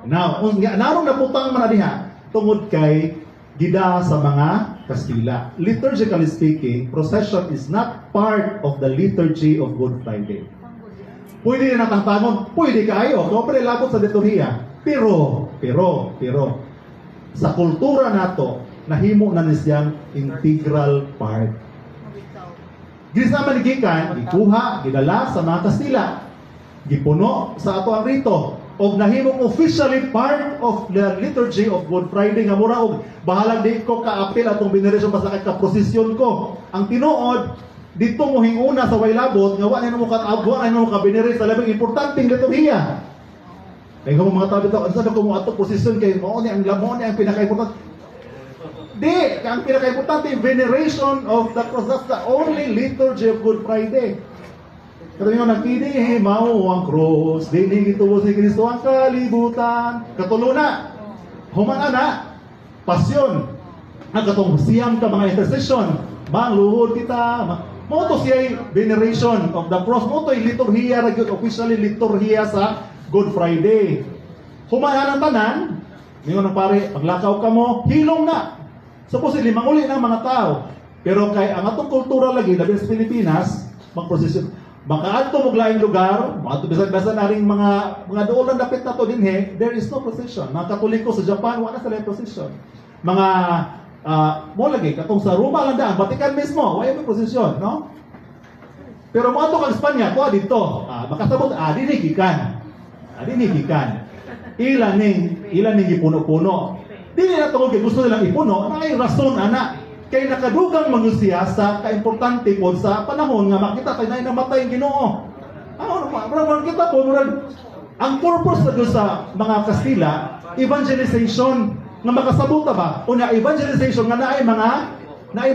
Now, narong naputang man diha tungod kay gida sa mga Kastila. Liturgically speaking, procession is not part of the liturgy of Good Friday. Pwede na natangtangon, pwede kayo, no, pero labot sa liturhiya. Pero, sa kultura nato, nahimo na nisiyang integral part. Gisama ni gikan, gikuha, gidala sa mga Kastila, gipuno sa ato ang rito, og nahimong officially part of the liturgy of Good Friday nga mura og bahalang di ko kaapil atong veneration basta kay kaprosesyon ko. Ang tinuod, dito mo hinguna sa waylabot nga wa na mo katagwa na mo ka venerate sa labing importanteng liturhiya. Kaya kung mga tao dito, saan ko mo ato posisyon kay mo ni ang lamon ang pinaka-importante. Di, ang pinaka-importante veneration of the cross. That's the only liturgy of Good Friday. Kaya yung nagpili, mao ang cross, dinig ito si Kristo ang kalibutan. Katuluna, humana na, pasyon. Ang katong siyam ka mga intercession, mangluhod kita, mo to siya veneration of the cross, mo to liturhiya, officially liturhiya sa Good Friday. Humana ng tanan, ngayon ang pare, paglakaw ka mo, hilong na. Supposedly, manguli ng mga tao. Pero kay ang atong kultura lagi, labi sa Pilipinas, magprosesyon. Makaadto mo laing lugar, bisan-bisan na rin mga doon lang dapit na to din there is no procession. Mga Katoliko sa Japan, wala sila procession. Mga, mo lagi, katong sa Roma lang daan, Vatican mismo, wala yung procession, no? Pero mo ato kang Espanya, kuha dito, makasabot, dinigikan. Dinigikan. Ilan ning ipuno-puno. Dili na tungod kay gusto nilang ipuno, na ay rason ana kay nakadugang manusiya sa kaimportante po sa panahon nga makita kay nay namatay ang Ginoo. Kita po ang purpose na sa mga Kastila, evangelization nga makasabota ba? Una evangelization nga naay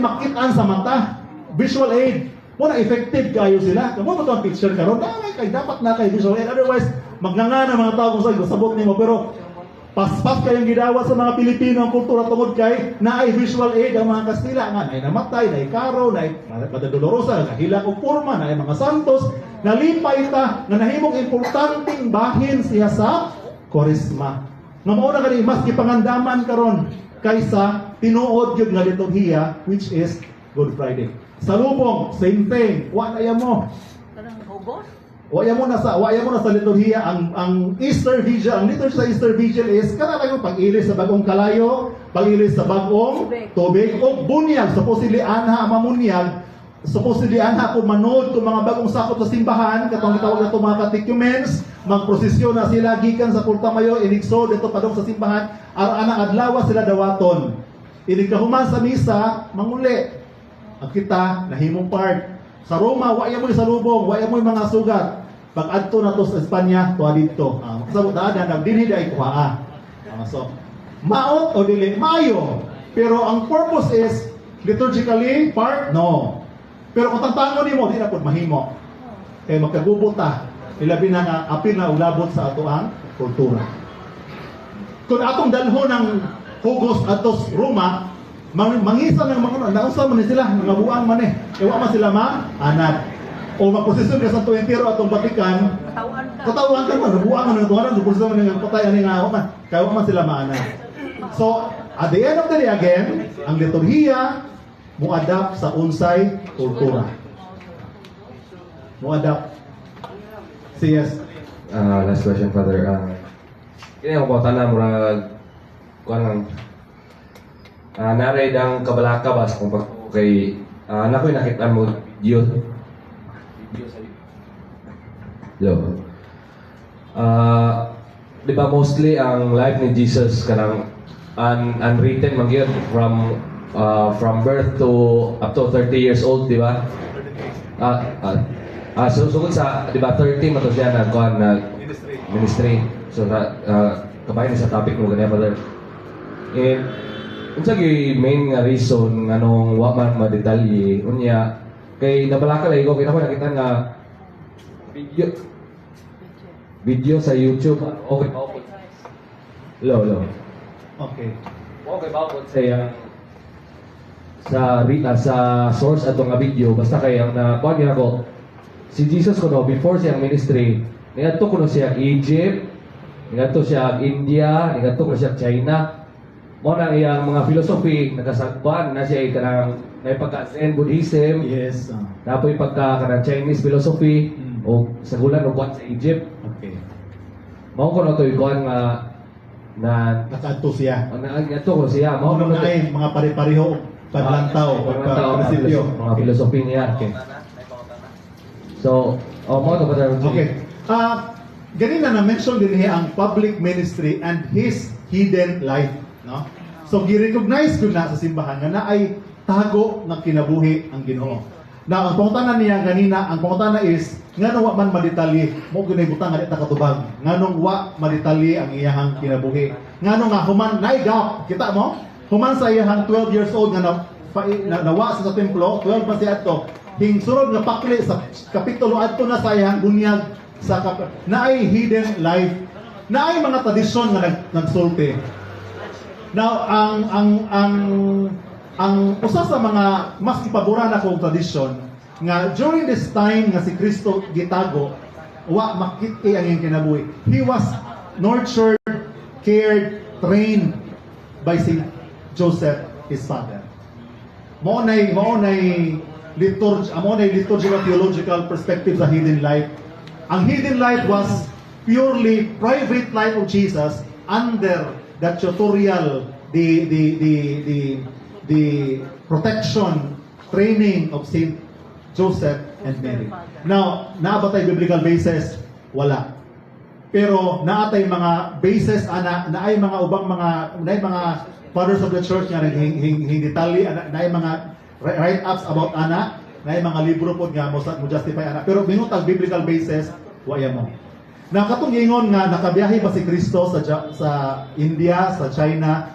makitaan sa mata, visual aid. Muna effective kayo sila. Kamo mo to ang picture karon, kay dapat na kay visual aid. Otherwise, magnganga mga tao kung saan sabot nimo pero paspas kayong gidawa sa mga Pilipino ang kultura tungod kay naay visual aid ang mga Kastila nga naay namatay, naay karo, naay Dolorosa, nahila og porma, naay mga santos, nalipay ta nga nahimong importanteng bahin siya sa Kwaresma. Nga mao na kani mas gipangandaman karon kaysa tinuod gyud nga liturhiya which is Good Friday. Sa lubong, same thing. Wa na mo. Parang hugos? Waya mo na sa liturhiya ang Easter Vigil. Ang liturgy sa Easter Vigil is kana lang pag-ilis sa bagong kalayo, pag-ilis sa bagong tubig o bunyag. Supposedly anha mamunyag. Supposedly anha po manood kung mga bagong sakop sa simbahan, katong gitawag na mga catechumens, magprosesyon na sila gikan sa Purtamayo, inigso dito padong sa simbahan, ara-ana adlaw sila dawaton. Inigkahuman sa misa, manguli. Ang kita nahimong part. Sa Roma, waya mo sa lubong, waya mo mga sugat. Pag adto na to sa Espanya, tuwa dito. Sabot na nagdinhi ay kuhaa. So, maot o dili, mayo. Pero ang purpose is, liturgically, part, no. Pero kung tantangon nimo, di na po mahimo. Kaya magkagubuta. Ilabi na nga, apil na ulabot sa ato ang kultura. Kung atong dalho ng hugos atos Roma, mangisa ng mga nausa man sila mga buang man kaya man sila anad o magprosesyon ka sa Entero atong Vatican katawan ka man buang man tuwanan prosesyon ng patay ani nga man kaya man sila maanad. So at the end of the day again ang liturhiya mo adapt sa unsay kultura mo adapt. Yes. Last question, Father. Kini ako tanan murag kuan naray dang kabalaka ba sa kung kay nakoy nakita mo video sa di ba mostly ang life ni Jesus kanang unwritten man gyud from birth to up to 30 years old, di ba? So sugod sa di ba 30 man to siya nagkuan na ministry. So kabayan sa topic mo ganyan brother. And unsa gyud main nga reason nganong wa man madetalye unya kay nabalaka lay ko kay ako nakita nga video sa YouTube. Okay ba po? Lo. Okay. Okay ba po sa source ato nga video basta kay ang nakuha niya ako si Jesus kuno before siyang ministry niadto kuno siya Egypt, niadto siya India, niadto kuno siya China. Mo na iyang mga philosophy nakasagpan na siya kanang naipagka Zen Buddhism. Yes. Tapos pagka kanang Chinese philosophy o sa gulan o sa Egypt. Okay. Mao ko na to ikuan nga na Nakadto siya. ito ko siya mao Ano na na ay mga pare-pareho paglantaw o pagprinsipyo. mga philosophy niya. Okay. So, mo to pa Okay. Ganina na mention din ang public ministry and his hidden life, no? So gi-recognize ko na sa simbahan nga na ay tago nga kinabuhi ang Ginoo. Now, ang pangutana niya ganina, ang pangutana is nganong wa man madetalye mo ginay butang nga dita katubag. Nganong wa madetalye ang iyahang kinabuhi. Nganong nga human naigap, kita mo? Human sa iyahang 12 years old nga nawa sa templo, 12 pa siya adto. Hingsurod nga pakli sa kapitulo adto na sa iyahang bunyag sa naay hidden life. Naay mga tradisyon nga nagsulti. Now, ang usa sa mga mas ipaboran akong tradisyon nga during this time nga si Kristo gitago, wa makit-i ang iyang kinabuhi. He was nurtured, cared, trained by Saint Joseph, his father. Mao nay liturgical theological perspective sa hidden life. Ang hidden life was purely private life of Jesus under the tutorial, the protection, training of Saint Joseph and Mary. Now, naabatay biblical basis? Wala. Pero naatay mga basis naay mga ubang mga fathers of the church nga hingitali naay mga write-ups about naay mga libro pod nga mo justify pero mingutag biblical basis waya mo. Na katong ingon nga nakabiyahe ba si Kristo sa India, sa China,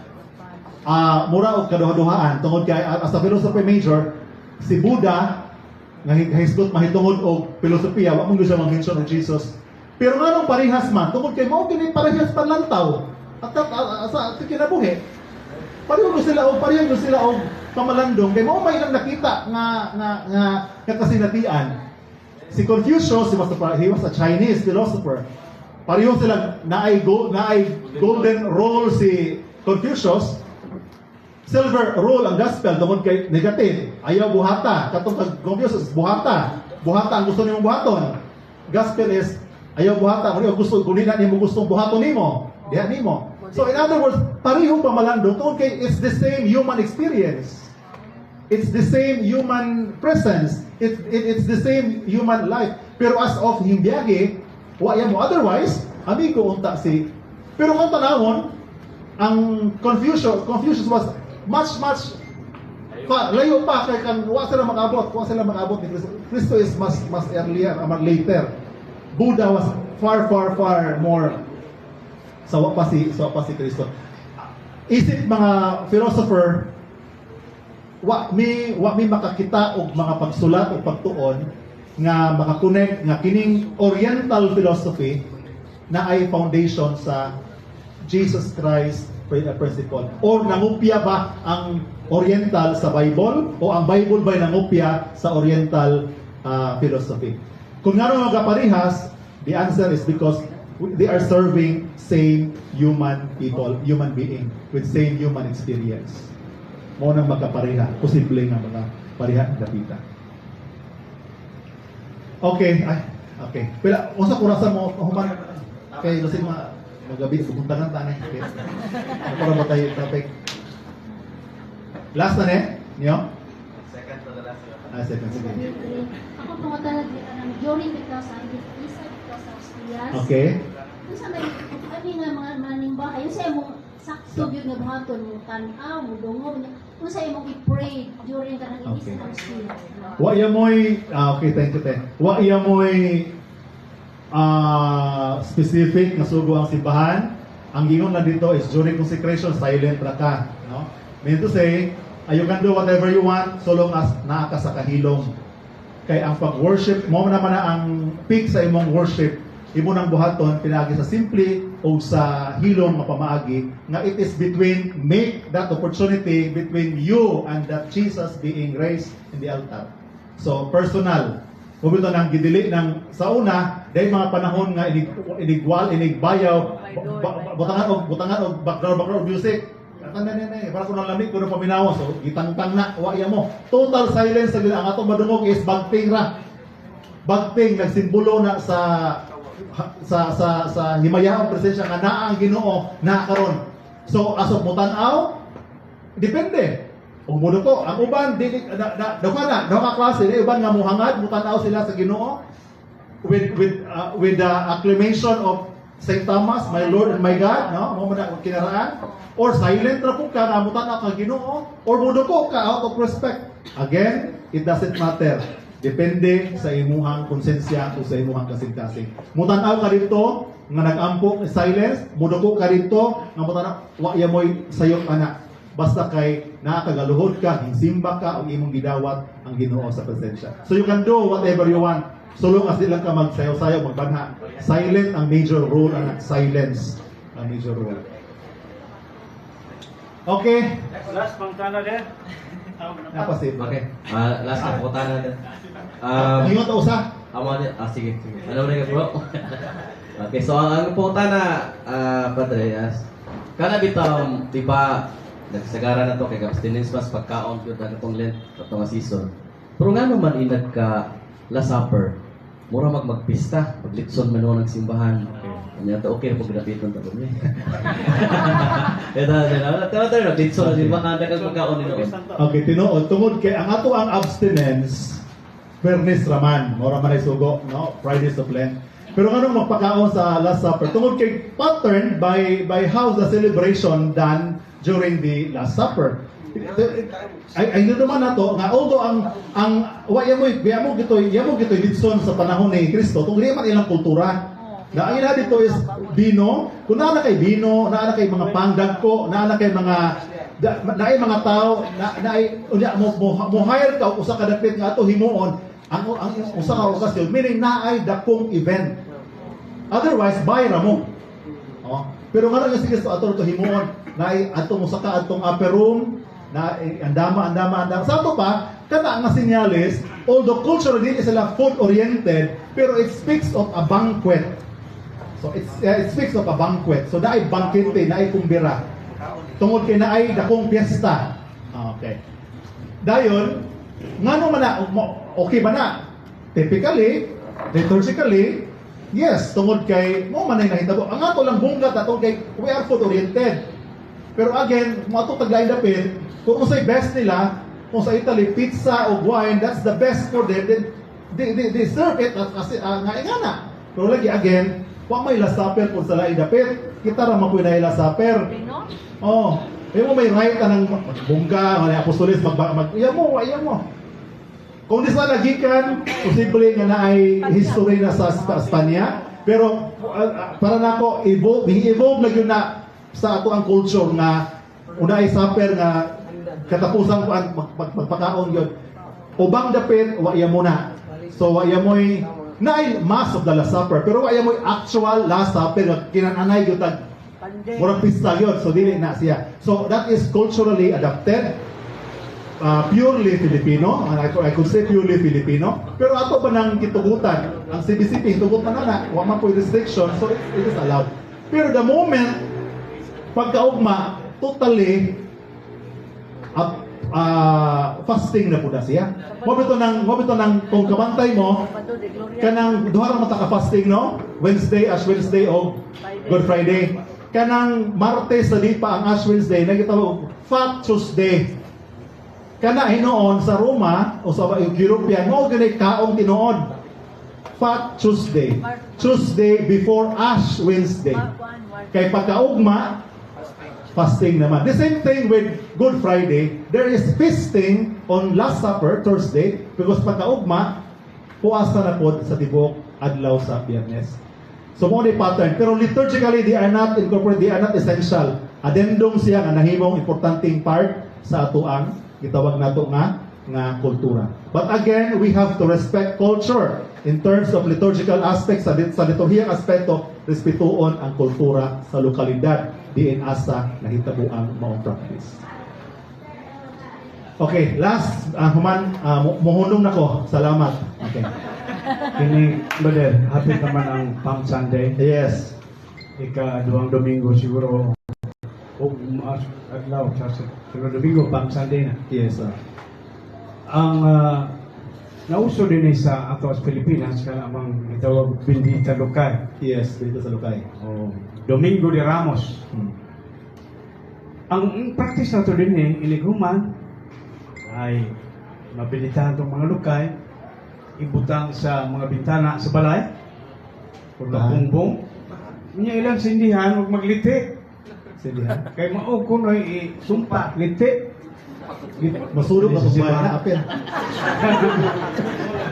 mura og kaduha-duhaan tungod kay as a philosopher major si Buddha nga hisgot mahitungod og filosofiya wa mo gyud siya mag-mention og Jesus. Pero nganong parehas man tungod kay mao kini parehas panlantaw at sa kinabuhi. Pareho sila og pamalandong kay mao may nang nakita nga kasinatian. Si Confucius, he was a Chinese philosopher. Pareho sila naay golden rule si Confucius. Silver rule ang gospel tungod kay negative. Ayaw buhata. Katong Confucius buhata. Buhata ang gusto nimong buhaton. Gospel is ayaw buhata. Gusto kung na nimo gustong buhaton nimo. Diha nimo. So in other words, pareho pamalandong tungod kay it's the same human experience. It's the same human presence. It's the same human life. Pero as of himbiyahe, waya mo. Otherwise, amigo unta si. Pero kung tanawon, ang Confucius was much layo pa kay kan wa sila mag-abot ni Kristo. Kristo is mas earlier, later. Buddha was far more sa wa pa si Kristo. Isip mga philosopher wa mi makakita og mga pagsulat o pagtuon nga makakonect nga kining oriental philosophy na ay foundation sa Jesus Christ principle or nangupya ba ang oriental sa Bible o ang Bible ba nangupya sa oriental philosophy. Kung ngano magaparehas, the answer is because they are serving same human being with same human experience. Mo nang magkapareha, posible nga mga pareha ang dapita. Okay. Pila usa kurasa mo human kay lusig Magabi, pupuntahan tanay. Okay. Para ba tayo topic? Last na niyo? Second to the last one. Second, sige. Ako pumunta na during the class, isa because of Spias. Okay. Kung sa may, nga mga manimba, ayun sa imong sakto yun nga buhaton mo tanaw, mo dungo, kung sa imong i-pray during ka ng Okay. isa ng Spias. Wa iya mo'y, okay, thank you, thank you. Wa iya mo'y specific na sugo ang simbahan. Ang gingon na dito is during consecration, silent ra ka. No? Mean to say, you can do whatever you want so long as naa ka sa kahilom. Kay ang pag-worship, mo naman na ang peak sa imong worship, imo nang buhaton, pinagi sa simple o sa hilom mapamaagi, nga it is between, make that opportunity between you and that Jesus being raised in the altar. So, personal. Mubito nang gidili ng sa una, dahil mga panahon nga inigwal, inigbayaw, butangan og background music. Tanda na para kung nalamig ko ng paminawa, so gitangtang na, waya mo. Total silence sa ang atong madungog is bagting ra. Bagting nagsimbolo na sa himayaong presensya nga naa ang Ginoo na karon. So as of mutanaw, depende. Kung mudo ko, ang uban dili daw klase, uban nga muhangad, mutanaw sila sa Ginoo with the acclamation of St. Thomas, my Lord and my God, no? Mo man kinaraan. Or silent ra po ka, namutan na ka Ginoo, or mudo ko ka out of respect. Again, it doesn't matter. Depende sa imuhang konsensya o sa imuhang kasing-kasing. Mutanaw ka dito, nga nag-ampo silence, mudo ko ka dito, nga mutanaw, wa ya mo'y sayop anak. Basta kay nakagaluhod ka, hinsimba ka, o imong gidawat ang Ginoo sa presensya. So you can do whatever you want. So long as di lang ka magsayaw-sayaw, magbanha. Silent ang major role, anak. Silence ang major role. Okay. Last pang tana din. Napasit. Okay. Last na po tanan. Ngayon ta usa. Sige. Ano na bro? Okay, so ang punta na Padre, kana bitaw di ba nagsagara na to kay abstinence mas pagkaon gyud ang tong Lent katong season. Pero ngano man inad ka Last Supper, mura magpista, maglitson man ng simbahan. Kanya to okay pag grapiton ta niya. Tayo naglitson na simbahan dagang pagkaon nino. Okay, tinuod tungod kay ang ato ang abstinence fairness raman, mura man ay sugo, no? Fridays of Lent. Pero nganong magpakaon sa Last Supper? Tungod kay pattern by how the celebration done during the Last Supper. Ay naman nato nga although ang waya mo gito ditson sa panahon ni Kristo tungod man ilang kultura. Na ay na dito is bino, kung naa kay bino, naa kay mga pangdagko, naa kay mga naay mga tao na ay unya mo hire ka usa ka dapit nga ato himuon ang usa ka okasyon meaning naay dakong event. Otherwise buy ra mo. Oh, pero nga nga sige ato to himuon naay atong usa ka atong upper room na andama. Sa ato pa, kana nga senyales, although culturally is sila food oriented, pero it speaks of a banquet. So it speaks of a banquet. So naay bangkete, naay kumbira. Tungod kay naay dakong piyesta. Okay. Dayon, ngano man na okay ba na? Typically, liturgically, yes, tungod kay mo man ay nahitabo. Ang ato lang bunggat ato kay we are food oriented. Pero again, mo ato taglain dapit, kung usay best nila, kung sa Italy, pizza o wine, that's the best for them. They serve it as nga ingana. Pero lagi again, wa may Last Supper kung sa lain dapit, kita ra mapoy na Last Supper. Oh, mo may right anang bungga, wala apostolis iya mo. Kung di sa nagikan, posible nga na ay history na sa Espanya, pero para nako evolve na yun na sa ato ang culture nga una ay supper nga katapusan ko ang magpakaon yun. Ubang dapit, waya mo na. So waya mo'y naay mass of the Last Supper, pero waya mo'y actual Last Supper nga kinananay yun tag murang pista yun, so dili na siya. So that is culturally adapted, purely Filipino, I could say purely Filipino. Pero ato ba nang kitugutan, ang CBCP, hitugutan na, wala man po restriction, so it is allowed. Pero the moment, pagkaugma, totally fasting na po na siya. Mo bito nang kung kabantay mo Pado de Gloria. kanang duha ra mata ka fasting no, Wednesday, Ash Wednesday o Good Friday. Kanang Martes sa di pa ang Ash Wednesday nagitawag Fat Tuesday. Kana hinoon sa Roma o sa European mo ganay kaong tinuod. Fat Tuesday. Tuesday before Ash Wednesday. Kay pagkaugma fasting naman. The same thing with Good Friday. There is feasting on Last Supper, Thursday, because pagkaugma, puasa na po sa tibok adlaw sa Biyernes. So, mo ni pattern. Pero liturgically, they are not incorporated, they are not essential. Addendum siya nga nahimong importanteng part sa atuang gitawag nato nga kultura. But again, we have to respect culture in terms of liturgical aspects sa liturhiyang aspeto, respetuon ang kultura sa lokalidad diin asa nahitabuang maong practice. Okay, last muhunong nako. Salamat. Okay. Kini, brother, hapit naman ang Palm Sunday. Yes. Ika-duang Domingo siguro. O adlaw sa sunod Domingo, Palm Sunday na. Yes, sir. Ang nauso din sa ato sa Pilipinas kana amang itawag Bendita Lokay. Yes, dito sa Lucay. O Domingo de Ramos. Ang practice na to din iliguman ay mabilitahan itong mga lukay, ibutang sa mga bintana sa balay, o bumbong. Niya ilang sindihan, huwag magliti. Sindihan. Kay maog ko na sumpa, liti. Masulog na kung bayan na apil.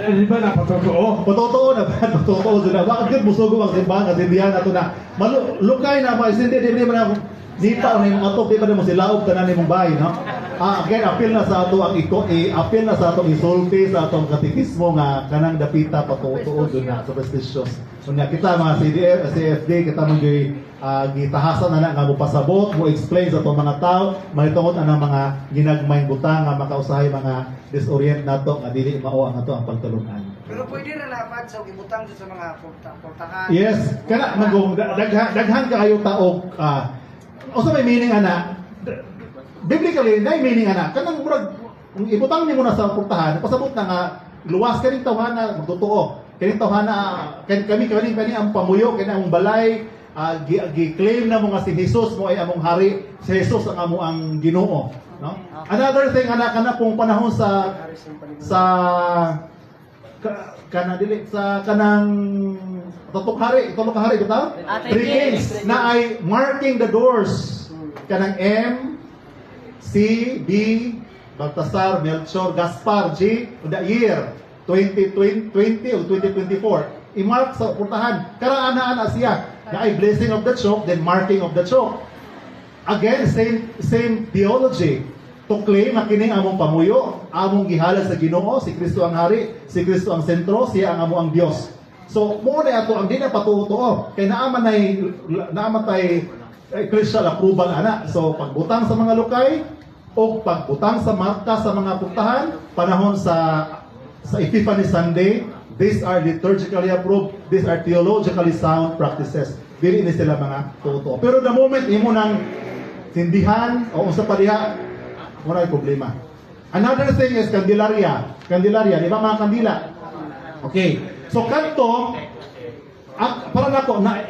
Di ba napatotoo? Patotoo na ba? Patotoo sila. Bakit yun musugo ang simbahan at sindihan nato na malukay na ba? Hindi mo na dita o na yung ato, di ba na mo silaog tanan ni mong bahay, no? Again, apil na sa ato ang apil na sa atong isulti sa atong katikismo nga kanang dapita patutuo doon na superstitious. Kunya kita mga CFD, kita mong gitahasan na nga mo pasabot, mo explain sa itong mga tao, mahitungod na mga ginagmayng butang nga makausahay mga disorient nato nga dili mao ang ato ang pagtulungan. Pero pwede na lapad sa ibutang sa mga portahan. Yes, kana magong daghan kaayo taog usa may meaning ana. Biblically, na meaning ana. Kanang murag kung ibutang nimo na sa portahan, pasabot na nga luwas kaning tawhana magtotoo. Kaning tawhana kami ang pamuyo kani ang balay gi-claim na mo nga si Jesus mo ay among hari, si Jesus ang amo ang Ginoo, no? Another thing ana kana pong panahon sa kanang tutok hari bitaw? Three kings na ay marking the doors. Kanang M, C, B, Baltasar, Melchor, Gaspar, G, the year 2020 o 2024. I-mark sa portahan. Karaan-ana siya. Na ay blessing of the chalk, then marking of the chalk. Again, same theology. To claim na kining among pamuyo, among gihalad sa Ginoo, si Kristo ang hari, si Kristo ang sentro, siya ang amo ang Dios. So, mo na ato ang di na patuo-tuo. Kay naaman tay Christian approval ana. So, pagbutang sa mga lukay o pagbutang sa marka sa mga puntahan, panahon sa Epiphany Sunday, these are liturgically approved, these are theologically sound practices. Dili ni sila mga tuo-tuo. Pero the moment imo nang sindihan o unsa pa diha, wala ay problema. Another thing is Candelaria. Candelaria, di ba mga kandila? Okay. So kanto, para nako na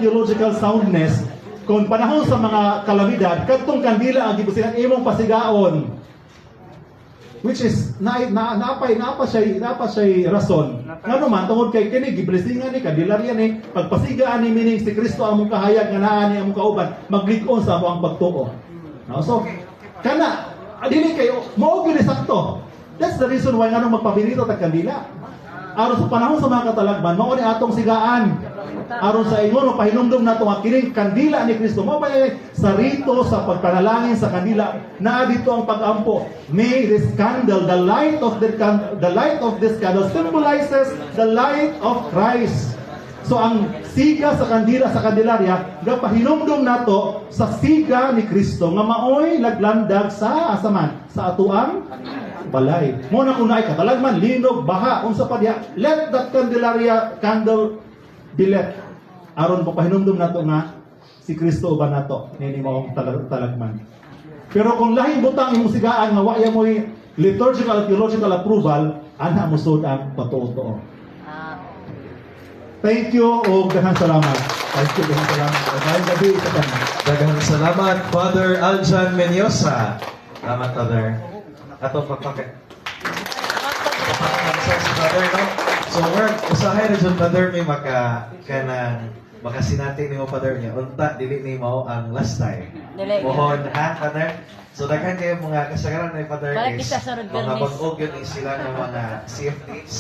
theological soundness kung panahon sa mga kalamidad, kantong kandila ang gibusinan imong pasigaon. Which is naapa siya rason. Ngano man tungod kay kini giblessingan ni Candelaria ni pagpasigaan ni meaning si Kristo among kahayag nga naa ni among kauban maglig-on sa among pagtuo. No? So kana dili kayo mao gyud sakto. That's the reason why ngano magpabilito tag kandila. Aron sa panahon sa mga katalagman, mao ni atong sigaan. Aron sa ingon pahinumdom nato nga kining kandila ni Kristo. Mao ba sa rito sa pagpanalangin sa kandila naa dito ang pag-ampo. May this candle, the light of this candle symbolizes the light of Christ. So ang siga sa kandila sa Candelaria, gapahinumdom nato sa siga ni Kristo nga maoy naglandag sa asaman sa atuang balay. Mo na kunay katalagman, linog, baha, unsa pa diha. Let that Candelaria candle be lit. Aron papahinumdom nato nga si Kristo uban nato nini maong talagman. Pero kung lahing butang imong sigaan nga wa ya mo'y liturgical at theological approval, ana mo sud ang patuo-tuo. Ah, Thank you o daghang salamat. Thank you, daghang salamat. Daghang gabi sa tanan. Daghang salamat, Father Aljan Menyosa. Salamat, Father. Ato pagpakit. Si Father, no? So, we're, usahay na dyan, Father, may makasinati ni mo, Father, niya. Unta, dili ni mo ang last time. Dili. Mohon, ha, Father? So, daghan kayo mga kasagaran ni Father Balik is kita sa mga Bernis. bag-og yun is sila ng mga CFTs.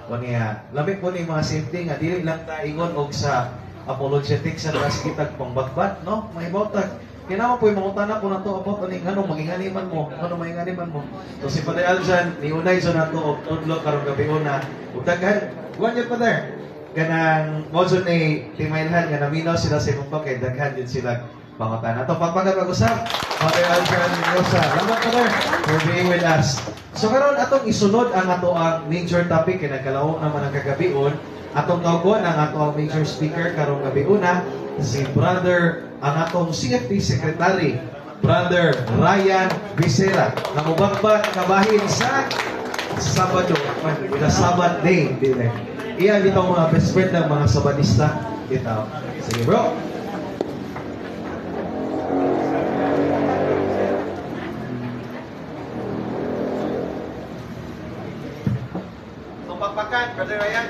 O niya, lamig po ni mga CFT nga, dili lang ta ingon og sa apologetics sa mga sikitag pangbagbat, no? May bautag. Kailangan po yung mangutana po na to about ano anong manginganiman mo, anong manginganiman mo. So si Father Aljan, ni unay so na to og tudlo karong gabi una. Ug daghan, kuan yun Father. Kanang mo ni timailhan nga naminaw sila sa imong kay daghan yun sila pangutana. To pagpagat mag-usap. Father Aljan Menyosa. Salamat Father for being with us. So karon atong isunod ang ato ang major topic kay nagkalawom naman ang kagabion. Atong tawgon ang ato ang major speaker karong gabi una si Brother ang atong CFT Secretary, Brother Ryan Becerra, na mubagbat kabahin sa Sabado, the Sabbath day. Iya dito mga best friend ng mga Sabadista. Dito. Sige bro. Tumpakpakan, Brother Ryan.